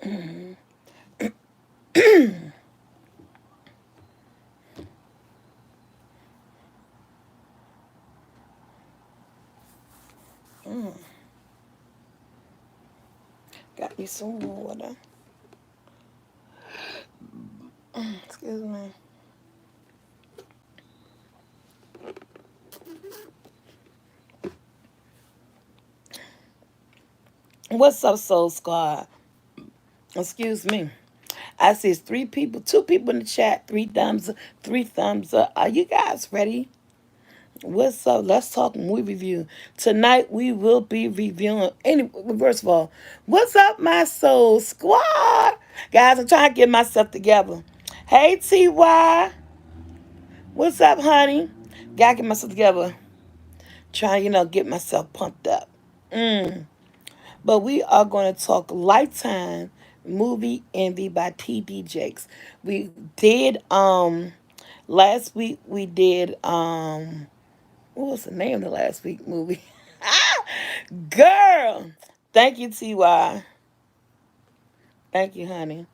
Got me some water. Excuse me. What's up, Soul Squad? Excuse me. I see it's three people, two people in the chat, three thumbs up. Are you guys ready? What's up? Let's talk movie review. Tonight we will be reviewing first of all, what's up, my soul squad? Guys, I'm trying to get myself together. Hey TY, what's up, honey? Gotta get myself together. Trying, get myself pumped up. Mm. But we are going to talk Lifetime Movie Envy by T.D.Jakes. We did last week we did what was the name of the last week movie? Girl, thank you, Ty. Thank you, honey.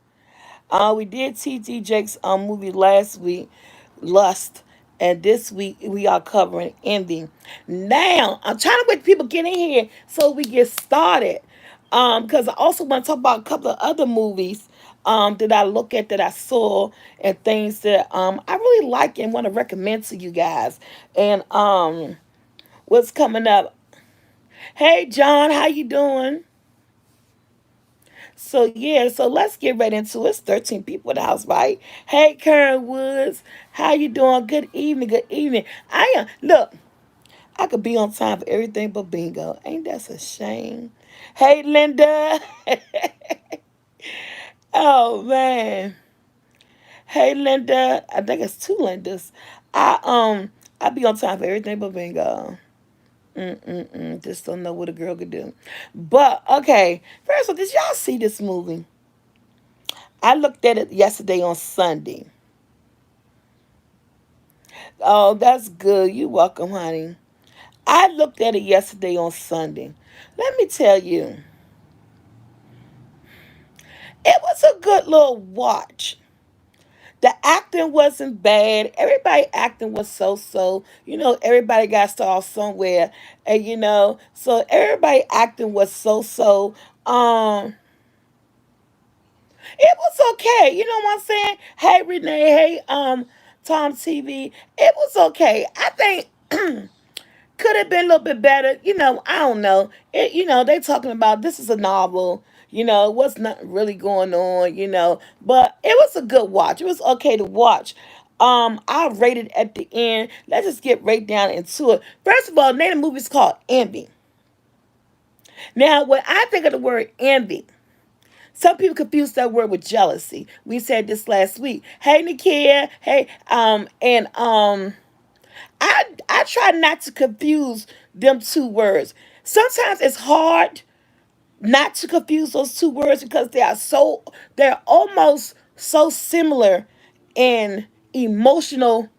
We did T.D. Jakes' movie last week, Lust, and this week we are covering Envy. Now I'm trying to wait till people get in here so we get started. Because I also want to talk about a couple of other movies that I look at, that I saw, and things that I really like and want to recommend to you guys. And what's coming up? Hey John, how you doing? So yeah, so let's get right into it. It's 13 people in the house, right? Hey Karen Woods, how you doing? Good evening, good evening. I am look, I could be on time for everything but bingo. Ain't that a shame? Hey Linda. Oh man. Hey Linda. I think it's two Lindas. I be on time for everything but bingo. Just don't know what a girl could do. But okay, first of all, did y'all see this movie? I looked at it yesterday on Sunday. Oh, that's good. You welcome, honey. I looked at it yesterday on Sunday. Let me tell you, it was a good little watch. The acting wasn't bad. Everybody acting was so. Everybody got to start off somewhere. And so everybody acting was so. Um, it was okay. You know what I'm saying? Hey Renee, hey Tom TV. It was okay. I think could have been a little bit better. I don't know. They talking about this is a novel. What's not really going on. But it was a good watch. It was okay to watch. I rated at the end. Let's just get right down into it. First of all, the name of the movie is called Envy. Now, when I think of the word envy, some people confuse that word with jealousy. We said this last week. Hey, Nakia. Hey, I try not to confuse them two words. Sometimes it's hard not to confuse those two words because they're almost so similar in emotional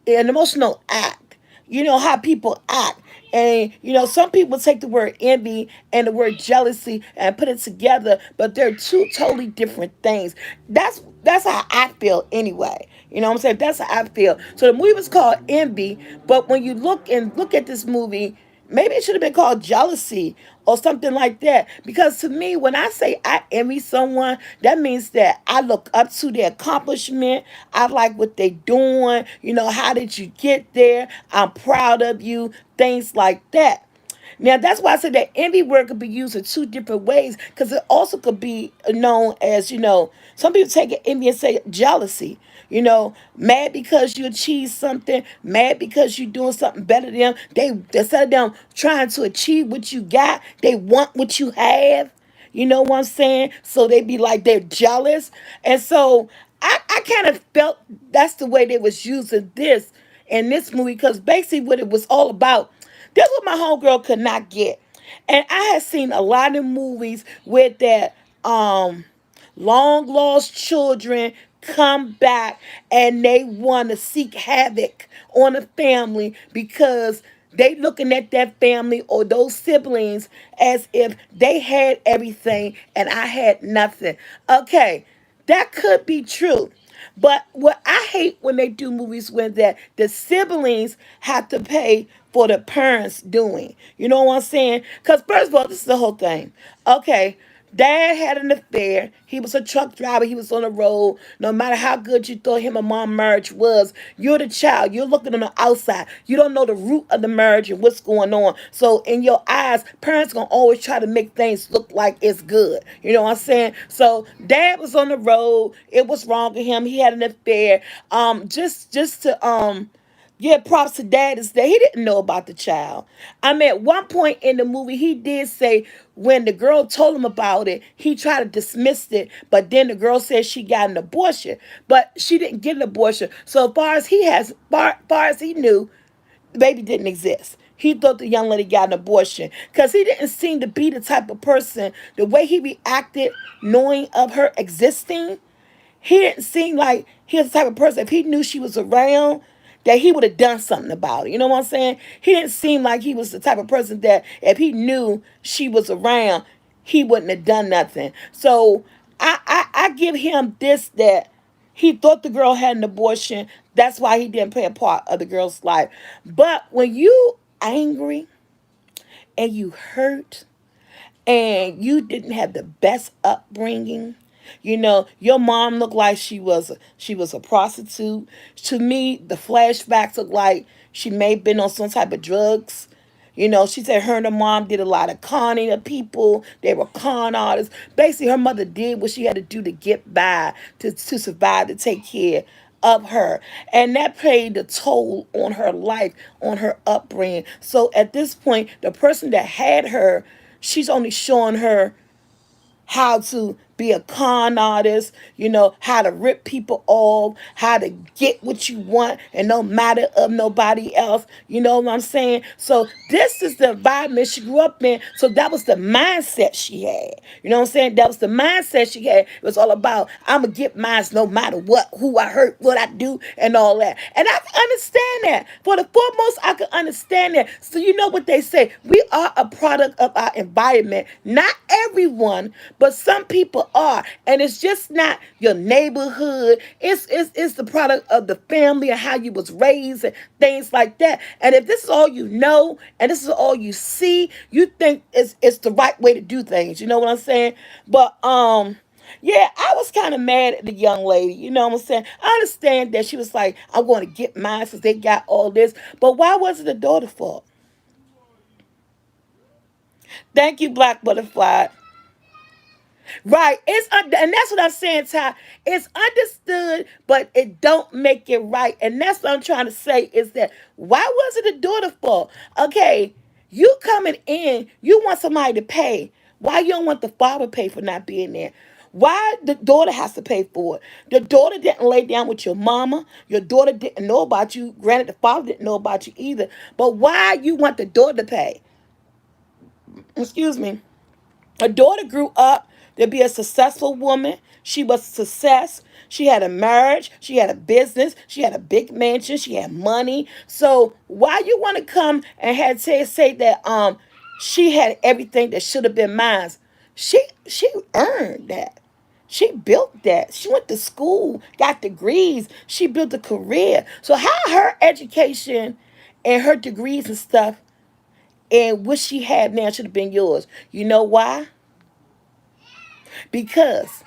an emotional act. How people act. And some people take the word envy and the word jealousy and put it together, but they're two totally different things. That's how I feel anyway. You know what I'm saying? That's how I feel. So the movie was called Envy, but when you look at this movie, maybe it should have been called jealousy or something like that. Because to me, when I say I envy someone, that means that I look up to their accomplishment. I like what they're doing. How did you get there? I'm proud of you. Things like that. Now that's why I said that envy word could be used in two different ways, because it also could be known as, some people take it envy and say jealousy. Mad because you achieve something, mad because you're doing something better than them. Instead of them trying to achieve what you got, they want what you have. You know what I'm saying? So they be like they're jealous. And so I kind of felt that's the way they was using this in this movie, because basically what it was all about, that's what my homegirl could not get. And I had seen a lot of movies where that long lost children come back and they want to seek havoc on a family because They looking at that family or those siblings as if they had everything and I had nothing. Okay, that could be true. But what I hate when they do movies when that the siblings have to pay for the parents doing. You know what I'm saying? Because first of all, this is the whole thing. Okay, dad had an affair. He was a truck driver. He was on the road. No matter how good you thought him and mom marriage was, you're the child. You're looking on the outside. You don't know the root of the marriage and what's going on. So in your eyes, parents gonna always try to make things look like it's good. You know what I'm saying? So dad was on the road. It was wrong with him. He had an affair. Just to yeah, props to dad is that he didn't know about the child. I mean, at one point in the movie, he did say when the girl told him about it, he tried to dismiss it, but then the girl said she got an abortion, but she didn't get an abortion. So far as he knew, the baby didn't exist. He thought the young lady got an abortion because he didn't seem to be the type of person. The way he reacted, knowing of her existing, he didn't seem like he was the type of person, if he knew she was around, that he would have done something about it. You know what I'm saying? He didn't seem like he was the type of person that if he knew she was around, he wouldn't have done nothing. So I give him this, that he thought the girl had an abortion. That's why he didn't play a part of the girl's life. But when you angry and you hurt and you didn't have the best upbringing. You know, your mom looked like she was a prostitute. To me, the flashbacks look like she may have been on some type of drugs. You know, she said her and her mom did a lot of conning of people. They were con artists. Basically, her mother did what she had to do to get by, to survive, to take care of her. And that played a toll on her life, on her upbringing. So at this point, the person that had her, she's only showing her how to be a con artist, you know, how to rip people off, how to get what you want and no matter of nobody else. You know what I'm saying? So this is the environment she grew up in. So that was the mindset she had. You know what I'm saying? That was the mindset she had. It was all about, I'm going to get mine no matter what, who I hurt, what I do, and all that. And I can understand that. For the foremost, I can understand that. So you know what they say? We are a product of our environment. Not everyone, but some people are. And it's just not your neighborhood. It's the product of the family and how you was raised and things like that. And if this is all you know and this is all you see, you think it's the right way to do things. You know what I'm saying? But yeah, I was kind of mad at the young lady. You know what I'm saying? I understand that she was like, I'm going to get mine since they got all this. But why was it the daughter's fault? Thank you, Black Butterfly. Right. And that's what I'm saying, Ty. It's understood, but it don't make it right. And that's what I'm trying to say is that why was it the daughter fault? Okay, you coming in, you want somebody to pay. Why you don't want the father to pay for not being there? Why the daughter has to pay for it? The daughter didn't lay down with your mama. Your daughter didn't know about you. Granted, the father didn't know about you either. But why you want the daughter to pay? Excuse me. Her daughter grew up to be a successful woman. She was a success. She had a marriage. She had a business. She had a big mansion. She had money. So why you want to come and had say that she had everything that should have been mine? She earned that. She built that. She went to school, got degrees. She built a career. So how her education and her degrees and stuff and what she had now should have been yours? You know why? Because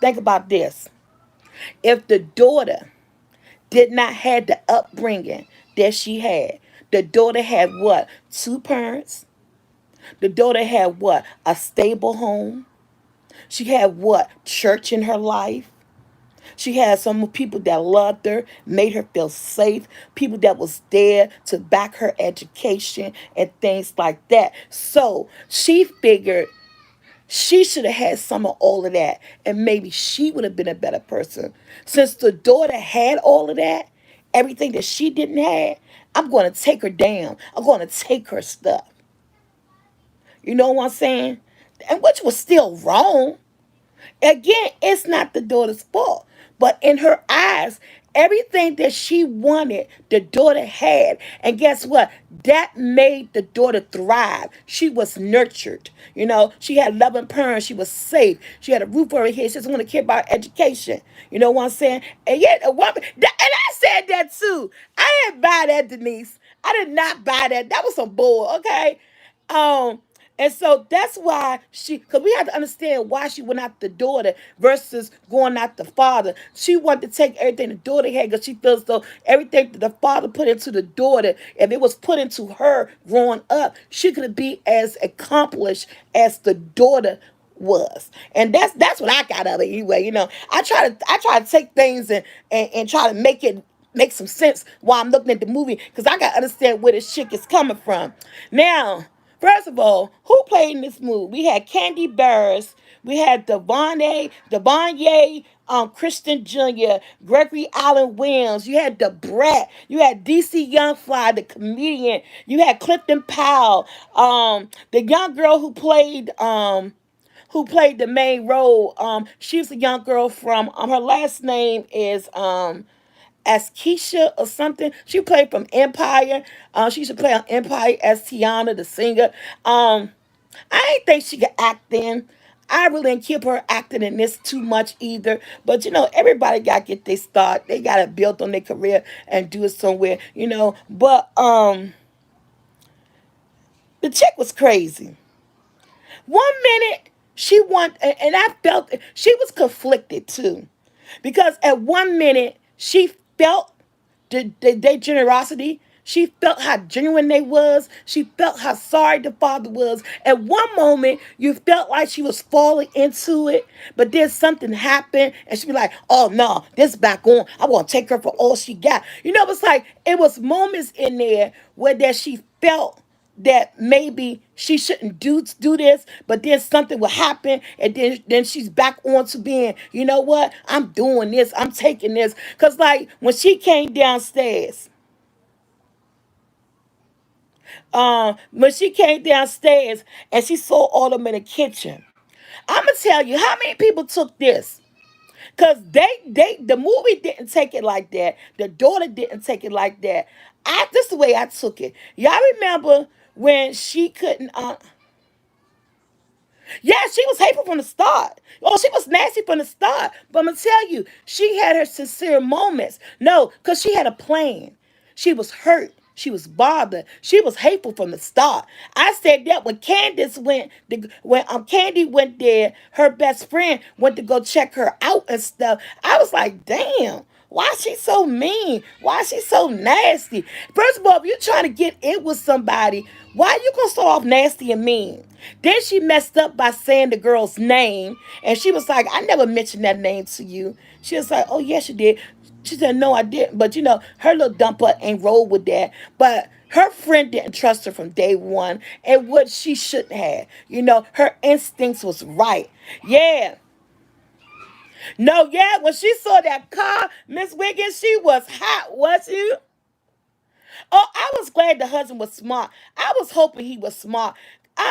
think about this. If the daughter did not have the upbringing that she had, the daughter had what? Two parents. The daughter had what? A stable home. She had what? Church in her life. She had some people that loved her, made her feel safe, people that was there to back her education and things like that. So she figured she should have had some of all of that, and maybe she would have been a better person. Since the daughter had all of that, everything that she didn't have, I'm going to take her down. I'm going to take her stuff. You know what I'm saying? And which was still wrong. Again, it's not the daughter's fault. But in her eyes, Everything that she wanted, the daughter had. And guess what? That made the daughter thrive. She was nurtured. She had loving parents. She was safe. She had a roof over her head. She doesn't want to care about education. You know what I'm saying? And yet, a woman, and I said that too. I didn't buy that, Denise. I did not buy that. That was some bull, okay? Um, and so that's why because we had to understand why she went after the daughter versus going after the father. She wanted to take everything the daughter had because she feels though everything that the father put into the daughter, if it was put into her growing up, she could be as accomplished as the daughter was. And that's what I got out of it anyway. I try to take things and try to make some sense while I'm looking at the movie because I gotta understand where this chick is coming from. Now, first of all, who played in this movie? We had Candy Barris, we had Devonye, Christian Jr., Gregory Allen Williams, you had the Brat, you had DC Youngfly, the comedian, you had Clifton Powell, the young girl who played the main role. She was a young girl from her last name is as Keisha or something. She played from Empire. She used to play on Empire as Tiana, the singer. I ain't think she could act then. I really didn't keep her acting in this too much either. But everybody got to get their start. They got to build on their career and do it somewhere. But the chick was crazy. One minute she want, and I felt she was conflicted too, because at one minute she felt their generosity. She felt how genuine they was. She felt how sorry the father was. At one moment, you felt like she was falling into it, but then something happened, and she be like, "Oh no, this back on. I want to take her for all she got." It's like it was moments in there where that she felt that maybe she shouldn't do this, but then something will happen, and then she's back on to being, you know what, I'm doing this, I'm taking this. Because, like, when she came downstairs, and she saw all of them in the kitchen, I'm going to tell you how many people took this. Because the movie didn't take it like that. The daughter didn't take it like that. This is the way I took it. Y'all remember when she couldn't yeah, she was hateful from the start. Oh, she was nasty from the start. But I'm gonna tell you, she had her sincere moments. No, because she had a plan. She was hurt. She was bothered. She was hateful from the start. I said that when when Candy went there, her best friend went to go check her out and stuff. I was like, damn. Why she so mean? Why she so nasty? First of all, if you're trying to get in with somebody, why you gonna start off nasty and mean? Then she messed up by saying the girl's name, and she was like, "I never mentioned that name to you." She was like, "Oh yes, you did." She said, "No, I didn't." But her little dumper ain't roll with that. But her friend didn't trust her from day one, and what she shouldn't have. Her instincts was right. Yeah. No, yeah, when she saw that car, Miss Wiggins, she was hot, was you? Oh, I was glad the husband was smart. I was hoping he was smart.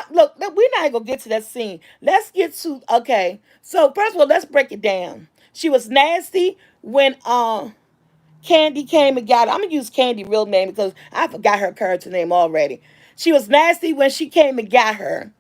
Look, we're not gonna get to that scene. Let's get to okay. So first of all, let's break it down. She was nasty when Candy came and got her. I'm gonna use Candy real name because I forgot her character name already. She was nasty when she came and got her.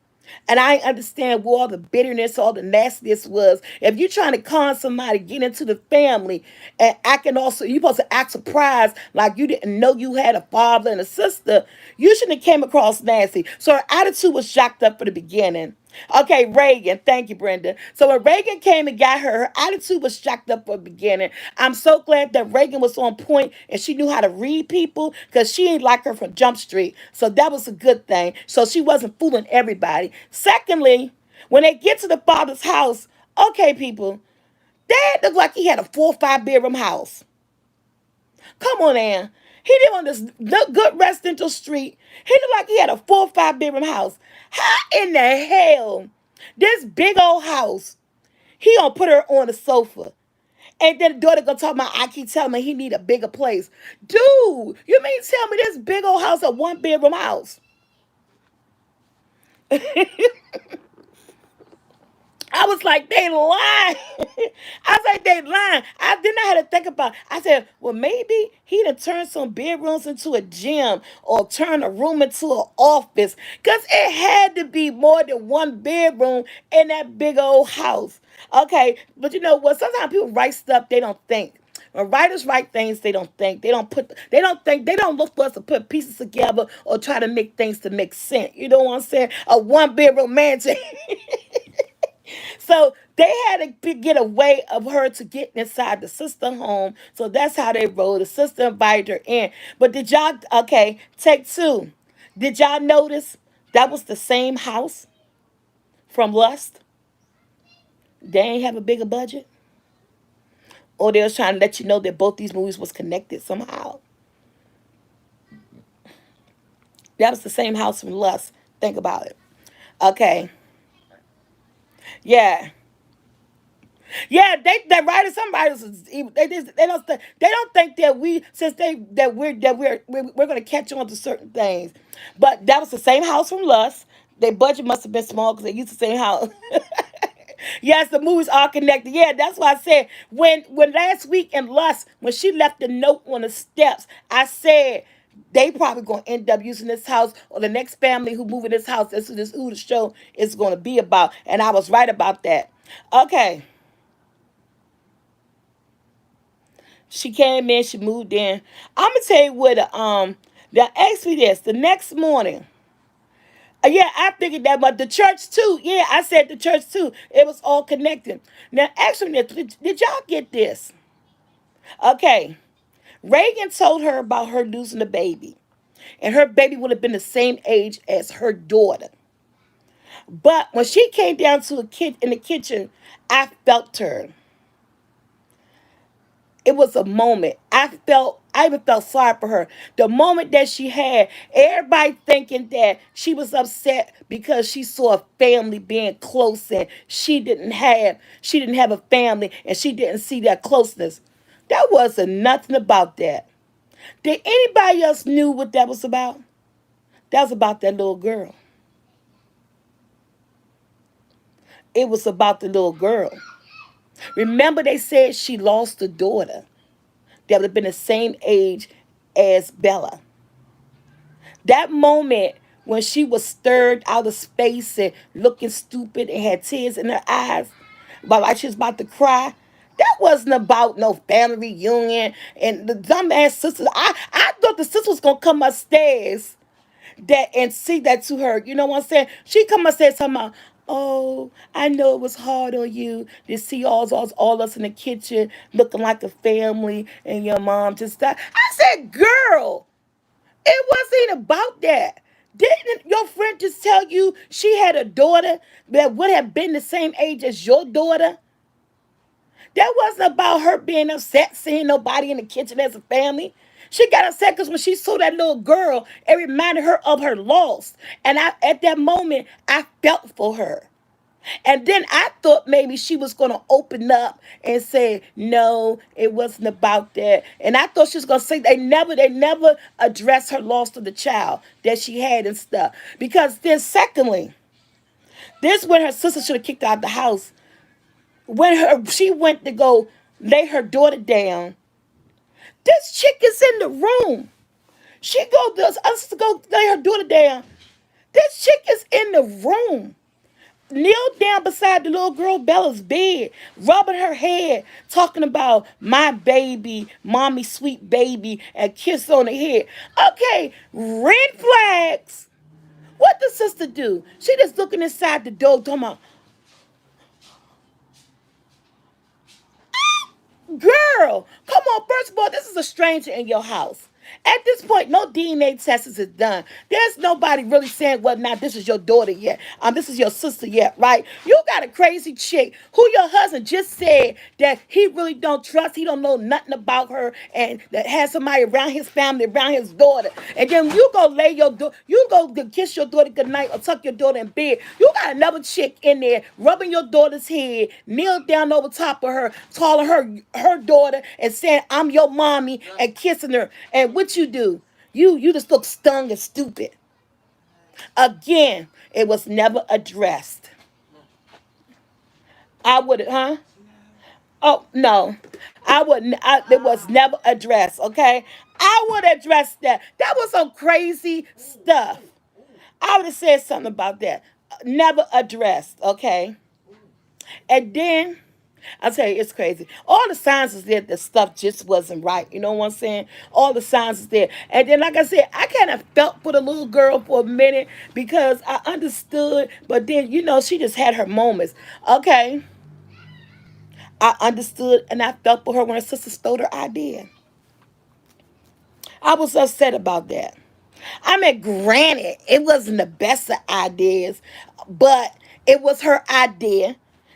And I understand where all the bitterness, all the nastiness was. If you're trying to con somebody, get into the family, and acting also, you're supposed to act surprised like you didn't know you had a father and a sister, you shouldn't have came across nasty. So her attitude was jacked up for the beginning. Okay, Reagan. Thank you, Brenda. So when Reagan came and got her, her attitude was jacked up for the beginning. I'm so glad that Reagan was on point and she knew how to read people because she ain't like her from Jump Street. So that was a good thing. So she wasn't fooling everybody. Secondly, when they get to the father's house, okay, people, Dad looked like he had a 4 or 5 bedroom house. Come on, Ann. He didn't on this good residential street. He looked like he had a 4 or 5 bedroom house. How in the hell this big old house? He gonna put her on the sofa, and then the daughter gonna talk about. I keep telling me he need a bigger place. Dude, you mean tell me this big old house a 1 bedroom house? I was like, they lying. I was like, they lying. I had to think about. I said, well, maybe he done turned some bedrooms into a gym or turn a room into an office, cause it had to be more than one bedroom in that big old house. Okay, but you know what? Sometimes people write stuff they don't think. When writers write things, they don't think. They don't put. They don't think. They don't look for us to put pieces together or try to make things to make sense. You know what I'm saying? A one bedroom mansion. So they had to get a way of her to get inside the sister home. So that's how they rolled. The sister invited her in. But did y'all? Okay, take two. Did y'all notice that was the same house from Lust? They ain't have a bigger budget, or they was trying to let you know that both these movies was connected somehow. That was the same house from Lust. Think about it. Okay. Yeah. Yeah, they writers, some writers, they don't think that we since they that we're gonna catch on to certain things, but that was the same house from Lust. Their budget must have been small because they used the same house. Yes, the movies are connected. Yeah, that's why I said when last week in Lust, when she left the note on the steps, I said they probably gonna end up using this house or the next family who move in this house. This who the show is gonna be about, and I was right about that. Okay. She came in, she moved in. I'm gonna tell you what. They asked me this the next morning. Yeah, I figured that, but the church too. Yeah, I said the church too. It was all connected. Now, actually, did y'all get this? Okay, Reagan told her about her losing a baby, and her baby would have been the same age as her daughter. But when she came down to a kid in the kitchen, I felt her. It was a moment. I even felt sorry for her. The moment that she had, everybody thinking that she was upset because she saw a family being close and she didn't have a family and she didn't see that closeness. That wasn't nothing about that. Did anybody else knew what that was about? That was about that little girl. It was about the little girl. Remember they said she lost a daughter that would have been the same age as Bella. That moment when she was stirred out of space and looking stupid and had tears in her eyes, but like she was about to cry, that wasn't about no family reunion and the dumbass sisters. I thought the sister was gonna come upstairs that and see that to her. You know what I'm saying? She come upstairs talking about, oh, I know it was hard on you to see all us in the kitchen looking like a family and your mom just died. I said, girl, it wasn't even about that. Didn't your friend just tell you she had a daughter that would have been the same age as your daughter? That wasn't about her being upset seeing nobody in the kitchen as a family. She got upset because when she saw that little girl, it reminded her of her loss. And at that moment, I felt for her. And then I thought maybe she was going to open up and say, no, it wasn't about that. And I thought she was going to say they never addressed her loss to the child that she had and stuff. Because then secondly, this when her sister should have kicked her out the house. When she went to go lay her daughter down, this chick is in the room. She go us to go lay her daughter down. This chick is in the room. Kneeled down beside the little girl Bella's bed, rubbing her head, talking about my baby, mommy sweet baby, and kiss on the head. Okay, red flags. What the sister do? She just looking inside the door, talking about, girl, come on. First of all, this is a stranger in your house. At this point, no DNA test is done. There's nobody really saying whether or not this is your daughter yet. This is your sister yet, right? You got a crazy chick who your husband just said that he really don't trust. He don't know nothing about her, and that has somebody around his family, around his daughter. And then you go you go to kiss your daughter goodnight or tuck your daughter in bed. You got another chick in there rubbing your daughter's head, kneel down over top of her, calling her daughter and saying, I'm your mommy, and kissing her. And what you do? You just look stung and stupid. Again, it was never addressed. I would, huh? Oh no, I wouldn't. It was never addressed. Okay, I would address that. That was some crazy stuff. I would have said something about that. Never addressed. Okay, and then I'll tell you, it's crazy. All the signs is there that stuff just wasn't right. You know what I'm saying? All the signs is there. And then, like I said, I kind of felt for the little girl for a minute because I understood. But then, she just had her moments. Okay, I understood and I felt for her when her sister stole her idea. I was upset about that. I mean, granted, it wasn't the best of ideas, but it was her idea.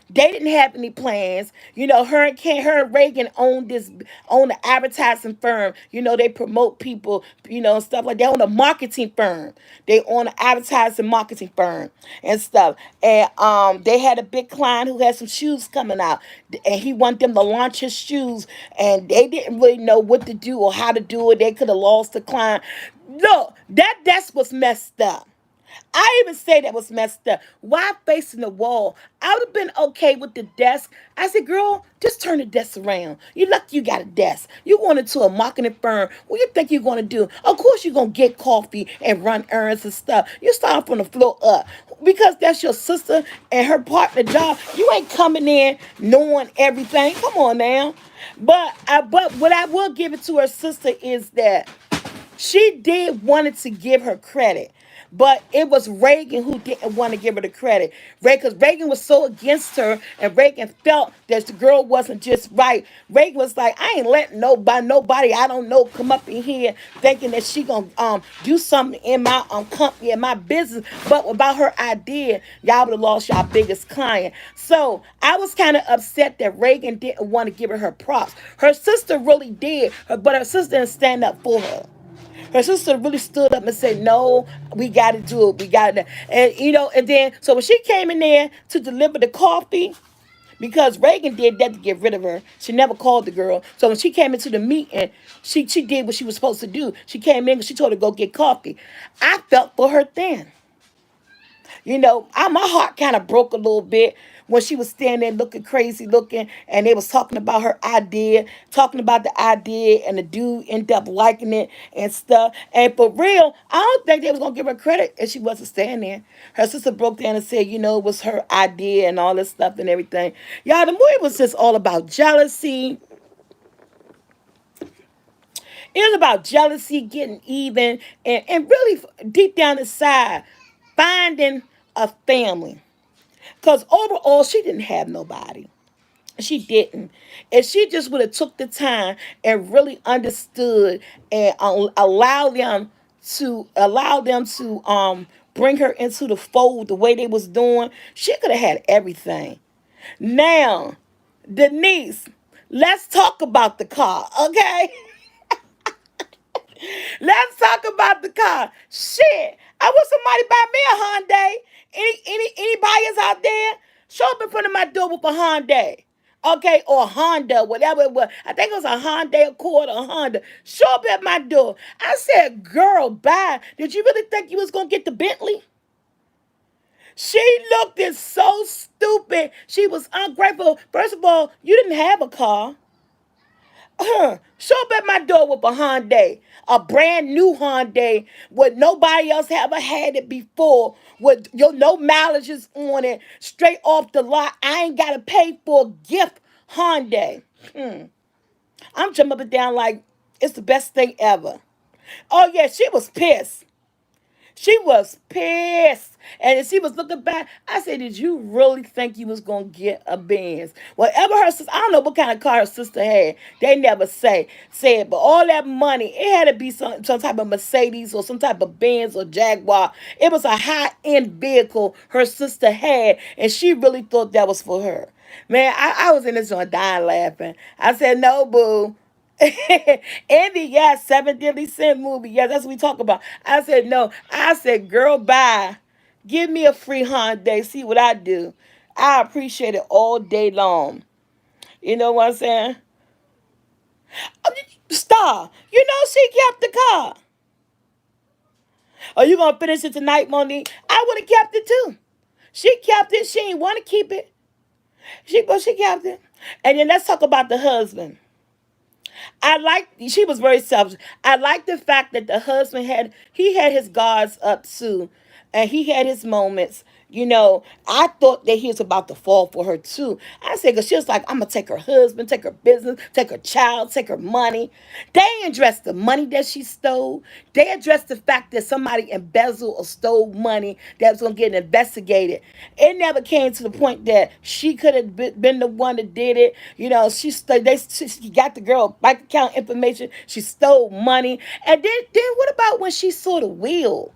They didn't have any plans. Her and Reagan owned an advertising firm. They promote people, and stuff like that. They own a marketing firm. They own an advertising marketing firm and stuff. And they had a big client who had some shoes coming out, and he wanted them to launch his shoes, and they didn't really know what to do or how to do it. They could have lost the client. Look, that's what's messed up. I even say that was messed up. Why facing the wall? I would have been okay with the desk. I said, girl, just turn the desk around. You lucky you got a desk. You going into a marketing firm. What you think you're going to do? Of course you're going to get coffee and run errands and stuff. You start from the floor up. Because that's your sister and her partner job. You ain't coming in knowing everything. Come on now. But what I will give it to her sister is that she did wanted to give her credit, but it was Reagan who didn't want to give her the credit. Because Reagan was so against her, and Reagan felt that the girl wasn't just right. Reagan was like, I ain't letting nobody I don't know come up in here thinking that she gonna do something in my company and my business, but about her idea, y'all would have lost y'all biggest client. So I was kind of upset that Reagan didn't want to give her props. Her sister really did, but her sister didn't stand up for her. Her sister really stood up and said, "No, we got to do it. We got to." And then so when she came in there to deliver the coffee, because Reagan did that to get rid of her, she never called the girl. So when she came into the meeting, she did what she was supposed to do. She came in and she told her to go get coffee. I felt for her then. My heart kind of broke a little bit when she was standing there looking crazy looking, and they was talking about her idea, talking about the idea, and the dude ended up liking it and stuff. And for real, I don't think they was gonna give her credit if she wasn't standing there. Her sister broke down and said, it was her idea and all this stuff and everything. Y'all, the movie was just all about jealousy. It was about jealousy, getting even, and really deep down inside, finding a family. Because overall, she didn't have nobody. She didn't. If she just would have took the time and really understood and allow them to bring her into the fold the way they was doing, she could have had everything. Now, Denise, let's talk about the car, okay? Let's talk about the car. Shit, I want somebody buy me a Hyundai. Any buyers out there? Show up in front of my door with a Hyundai. Okay, or a Honda, whatever it was. I think it was a Hyundai Accord or a Honda. Show up at my door. I said, girl, bye. Did you really think you was going to get the Bentley? She looked it so stupid. She was ungrateful. First of all, you didn't have a car. Show up at my door with a Hyundai, a brand new Hyundai, with nobody else ever had it before, with no mileages on it, straight off the lot. I ain't gotta pay for a gift Hyundai. I'm jumping up and down like it's the best thing ever. Oh yeah, she was pissed. She was pissed. And as she was looking back, I said, did you really think you was going to get a Benz? Whatever her sister, I don't know what kind of car her sister had. They never said, but all that money, it had to be some type of Mercedes or some type of Benz or Jaguar. It was a high-end vehicle her sister had, and she really thought that was for her. Man, I was in this joint dying laughing. I said, no, boo. Andy, yes, Seven Deadly Sin movie. Yes, that's what we talk about. I said, no. I said, girl, bye. Give me a free Hyundai. See what I do. I appreciate it all day long. You know what I'm saying? Star, she kept the car. Are you going to finish it tonight, Monique? I would have kept it too. She kept it. She ain't want to keep it. She kept it. And then let's talk about the husband. I like she was very selfish. I like the fact that the husband had his guards up too, and he had his moments. I thought that he was about to fall for her too. I said, because she was like, I'm gonna take her husband, take her business, take her child, take her money. They ain't addressed the money that she stole. They addressed the fact that somebody embezzled or stole money that was gonna get investigated. It never came to the point that she could have been the one that did it. She got the girl bank account information. She stole money, and then what about when she saw the will?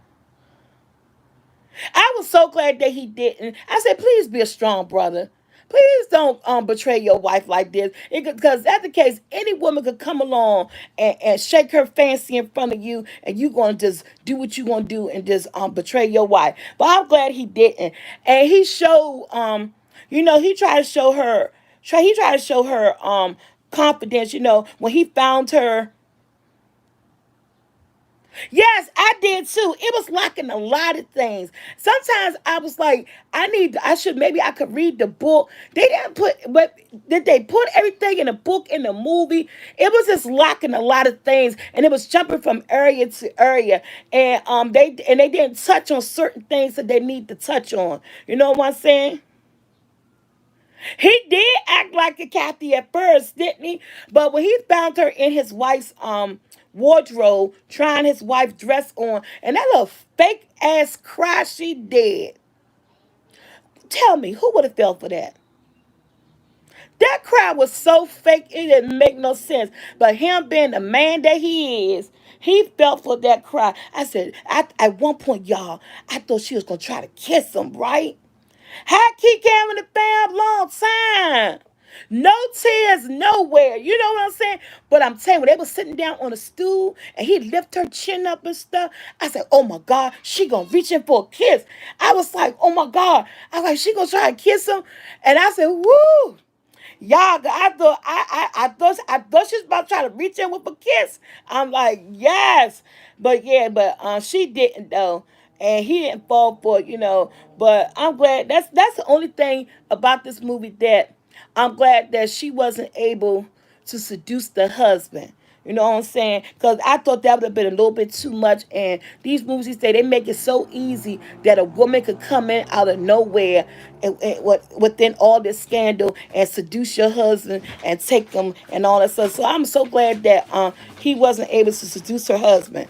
I was so glad that he didn't. I said, please be a strong brother. Please don't betray your wife like this. Because that's the case. Any woman could come along and shake her fancy in front of you, and you going to just do what you going to do and just betray your wife. But I'm glad he didn't. And he showed, he tried to show her, he tried to show her confidence, when he found her. Yes, I did too. It was lacking a lot of things. Sometimes I was like, maybe I could read the book. They didn't but did they put everything in the book in the movie? It was just lacking a lot of things, and it was jumping from area to area, and they didn't touch on certain things that they need to touch on. You know what I'm saying? He did act like a Kathy at first, didn't he? But when he found her in his wife's wardrobe, trying his wife's dress on, and that little fake ass cry she did. Tell me, who would have fell for that? That cry was so fake, it didn't make no sense. But him being the man that he is, he fell for that cry. I said, at one point, y'all, I thought she was going to try to kiss him, right? Had Keith carrying the fam long time. No tears nowhere. You know what I'm saying? But I'm telling you, when they were sitting down on a stool and he lift her chin up and stuff, I said, oh my God, she gonna reach in for a kiss. I was like, oh my God. I was like, she gonna try to kiss him? And I said, woo. Y'all, I thought she was about to try to reach in with a kiss. I'm like, yes, but she didn't though, and he didn't fall for it. But I'm glad that's the only thing about this movie that I'm glad that she wasn't able to seduce the husband. You know what I'm saying? Because I thought that would have been a little bit too much. And these movies, they make it so easy that a woman could come in out of nowhere within all this scandal and seduce your husband and take him and all that stuff. So I'm so glad that he wasn't able to seduce her husband.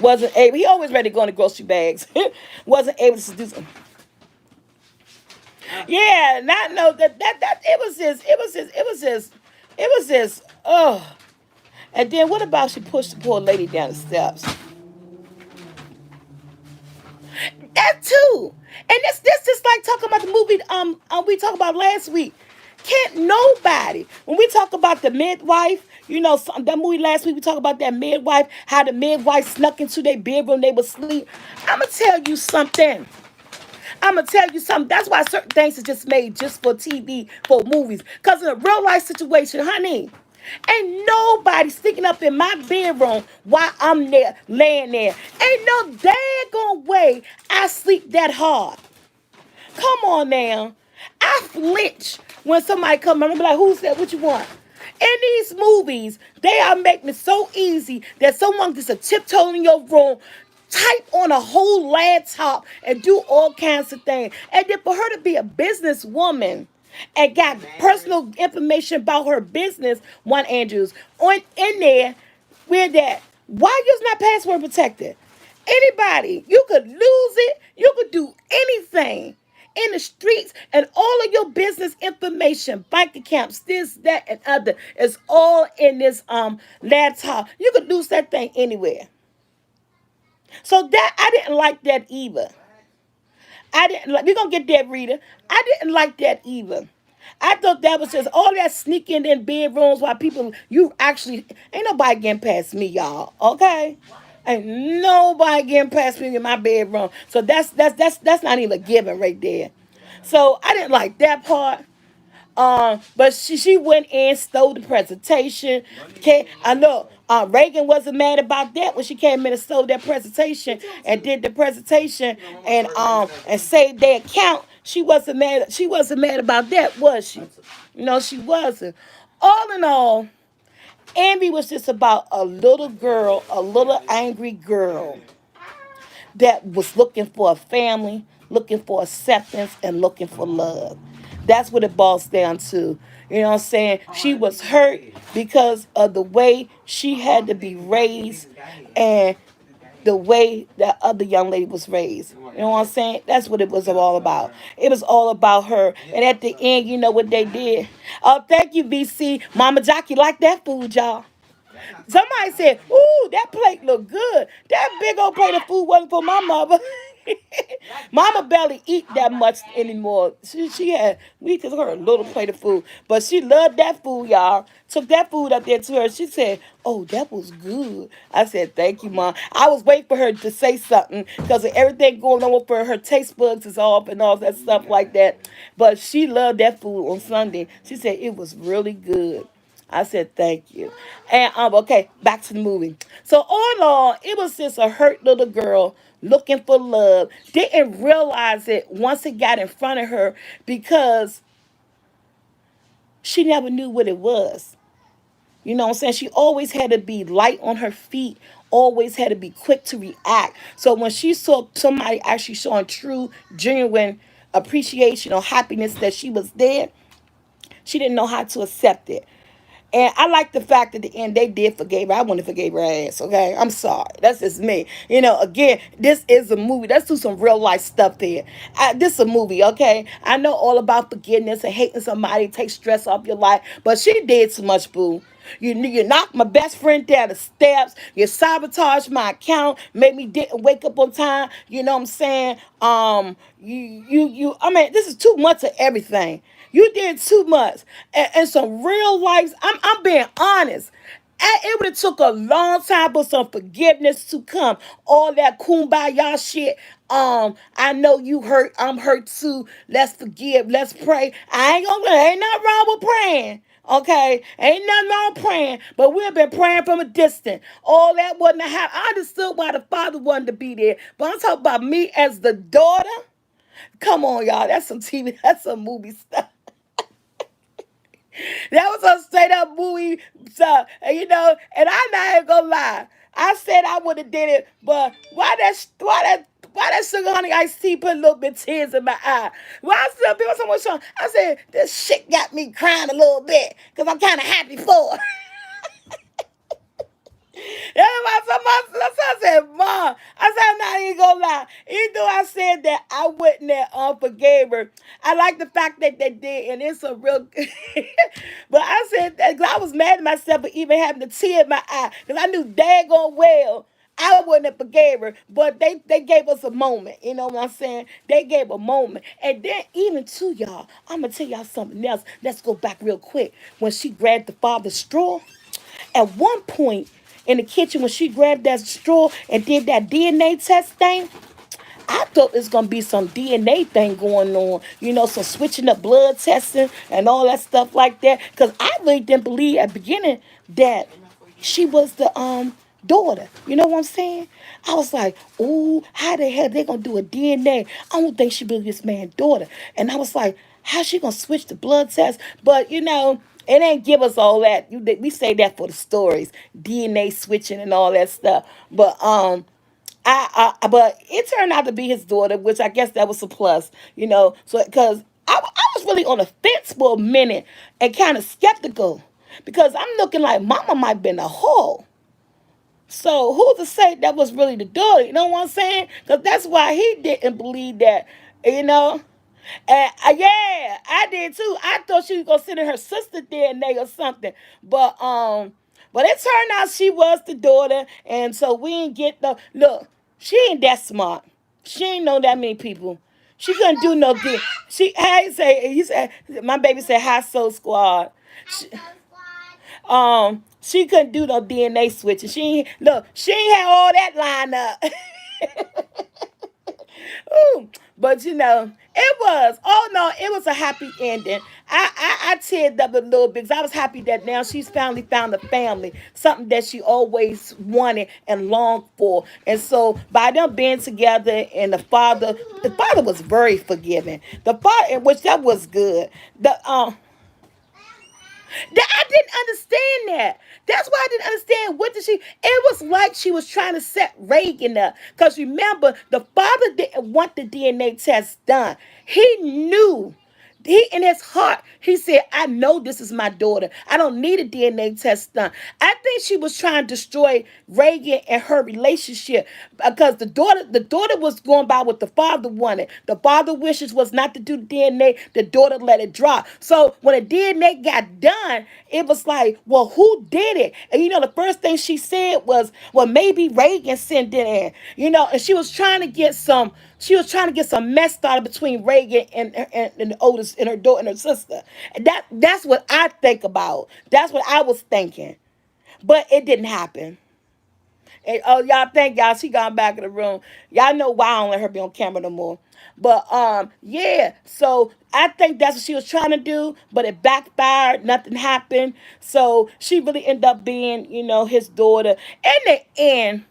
Wasn't able. He always ready to go in the grocery bags. Wasn't able to seduce him. Yeah, not know that it was just oh. And then what about she pushed the poor lady down the steps? That too. And this just like talking about the movie we talked about last week. Can't nobody when we talk about the midwife, that movie last week we talked about that midwife, how the midwife snuck into their bedroom, they would sleep. I'ma tell you something. I'm gonna tell you something. That's why certain things are just made just for TV, for movies. Cause in a real life situation, honey, ain't nobody sticking up in my bedroom while I'm there laying there. Ain't no daggone way I sleep that hard. Come on now. I flinch when somebody come and be like, who's that? What you want? In these movies, they are making it so easy that someone gets a tiptoe in your room, type on a whole laptop, and do all kinds of things. And then for her to be a businesswoman and got personal information about her business, one Andrews, on in there, where that, why you not password protected? Anybody, you could lose it, you could do anything in the streets, and all of your business information, bank accounts, this, that, and other is all in this laptop. You could lose that thing anywhere. So that I didn't like that either. I didn't like. We're gonna get that, Rita. I didn't like that either. I thought that was just all that sneaking in bedrooms while people. You actually ain't nobody getting past me, y'all. Okay, ain't nobody getting past me in my bedroom. So that's not even a given right there. So I didn't like that part. But she went in, stole the presentation. Okay, I know. Reagan wasn't mad about that when she came in and stole that presentation and did the presentation and saved their account. She wasn't mad. She wasn't mad about that, was she? No, she wasn't. All in all, Envy was just about a little girl, a little angry girl that was looking for a family, looking for acceptance, and looking for love. That's what it boils down to. You know what I'm saying? She was hurt because of the way she had to be raised and the way that other young lady was raised. You know what I'm saying? That's what it was all about. It was all about her. And at the end, you know what they did? Oh, thank you, BC. Mama Jockey like that food, y'all. Somebody said, "Ooh, that plate look good." That big old plate of food wasn't for my mother. Mama barely eat that much anymore. She had we took her a little plate of food, but she loved that food, y'all. Took that food up there to her. She said, "Oh, that was good." I said, "Thank you, Mom." I was waiting for her to say something because of everything going on with her. Her taste buds is off and all that stuff like that. But she loved that food on Sunday. She said it was really good. I said thank you. And okay, back to the movie. So all in all, it was just a hurt little girl looking for love. Didn't realize it once it got in front of her because she never knew what it was. You know what I'm saying? She always had to be light on her feet, always had to be quick to react. So when she saw somebody actually showing true, genuine appreciation or happiness that she was there, she didn't know how to accept it. And I like the fact that at the end they did forgive her. I wouldn't have forgave her ass, okay? I'm sorry. That's just me. You know, again, this is a movie. Let's do some real life stuff there. This is a movie, okay? I know all about forgiveness and hating somebody takes stress off your life, but she did so much, boo. You knocked my best friend down the steps. You sabotaged my account. Made me didn't wake up on time. You know what I'm saying? I mean, this is too much of everything. You did too much. And some real life, I'm being honest. It would have took a long time for some forgiveness to come. All that kumbaya shit. I know you hurt. I'm hurt too. Let's forgive. Let's pray. Ain't nothing wrong with praying. Okay, ain't nothing wrong with praying, but we've been praying from a distance. All that wasn't happen. I understood why the father wanted to be there, but I'm talking about me as the daughter. Come on, y'all. That's some TV. That's some movie stuff. That was a straight up movie stuff. And you know, and I'm not even gonna lie. I said I would have did it, but why that sugar honey iced tea put a little bit of tears in my eye? Why I still people someone showing I said this shit got me crying a little bit because I'm kinda happy for her. Everybody, somebody, I said, Mom, I said, I'm not even gonna lie. Even though I said that I wouldn't have forgave her, I like the fact that they did, and it's a real. But I said that 'cause I was mad at myself for even having a tear in my eye because I knew daggone well I wouldn't have forgave her, but they gave us a moment. You know what I'm saying? They gave a moment, and then even to y'all, I'm gonna tell y'all something else. Let's go back real quick. When she grabbed the father's straw. At one point in the kitchen, when she grabbed that straw and did that DNA test thing, I thought it's gonna be some DNA thing going on, you know, some switching up blood testing and all that stuff like that. Cause I really didn't believe at the beginning that she was the daughter. You know what I'm saying? I was like, ooh, how the hell they gonna do a DNA? I don't think she be this man's daughter. And I was like, how's she gonna switch the blood test? But you know, it ain't give us all that. We say that for the stories, DNA switching and all that stuff. But but it turned out to be his daughter, which I guess that was a plus, you know. So because I was really on the fence for a minute and kind of skeptical because I'm looking like Mama might been a whore. So who's to say that was really the daughter? You know what I'm saying? Because that's why he didn't believe that, you know. And yeah, I did too. I thought she was gonna send in her sister DNA or something, but it turned out she was the daughter, and so we didn't get the look. She ain't that smart. She ain't know that many people. She couldn't do no good. She, I say, he said, my baby said, "Hi, Soul Squad." She, she couldn't do no DNA switching. She ain't, look, she ain't had all that lined up. Ooh, but it was. Oh no, it was a happy ending. I teared up a little bit because I was happy that now she's finally found a family, something that she always wanted and longed for. And so by them being together, and the father was very forgiving. The father, which that was good. The that I didn't understand that. That's why I didn't understand what did she. It was like she was trying to set Reagan up. Because remember, the father didn't want the DNA test done. He knew. He in his heart, he said, I know this is my daughter. I don't need a DNA test done. I think she was trying to destroy Reagan and her relationship because the daughter was going by what the father wanted. The father wishes was not to do DNA. The daughter let it drop. So when the DNA got done, it was like, well, who did it? And the first thing she said was, well, maybe Reagan sent it in. And she was trying to get some mess started between Reagan and the oldest and her daughter and her sister. And that's what I think about. That's what I was thinking. But it didn't happen. And, oh, y'all think y'all she gone back in the room. Y'all know why I don't let her be on camera no more. But yeah, so I think that's what she was trying to do, but it backfired. Nothing happened. So she really ended up being, his daughter. In the end,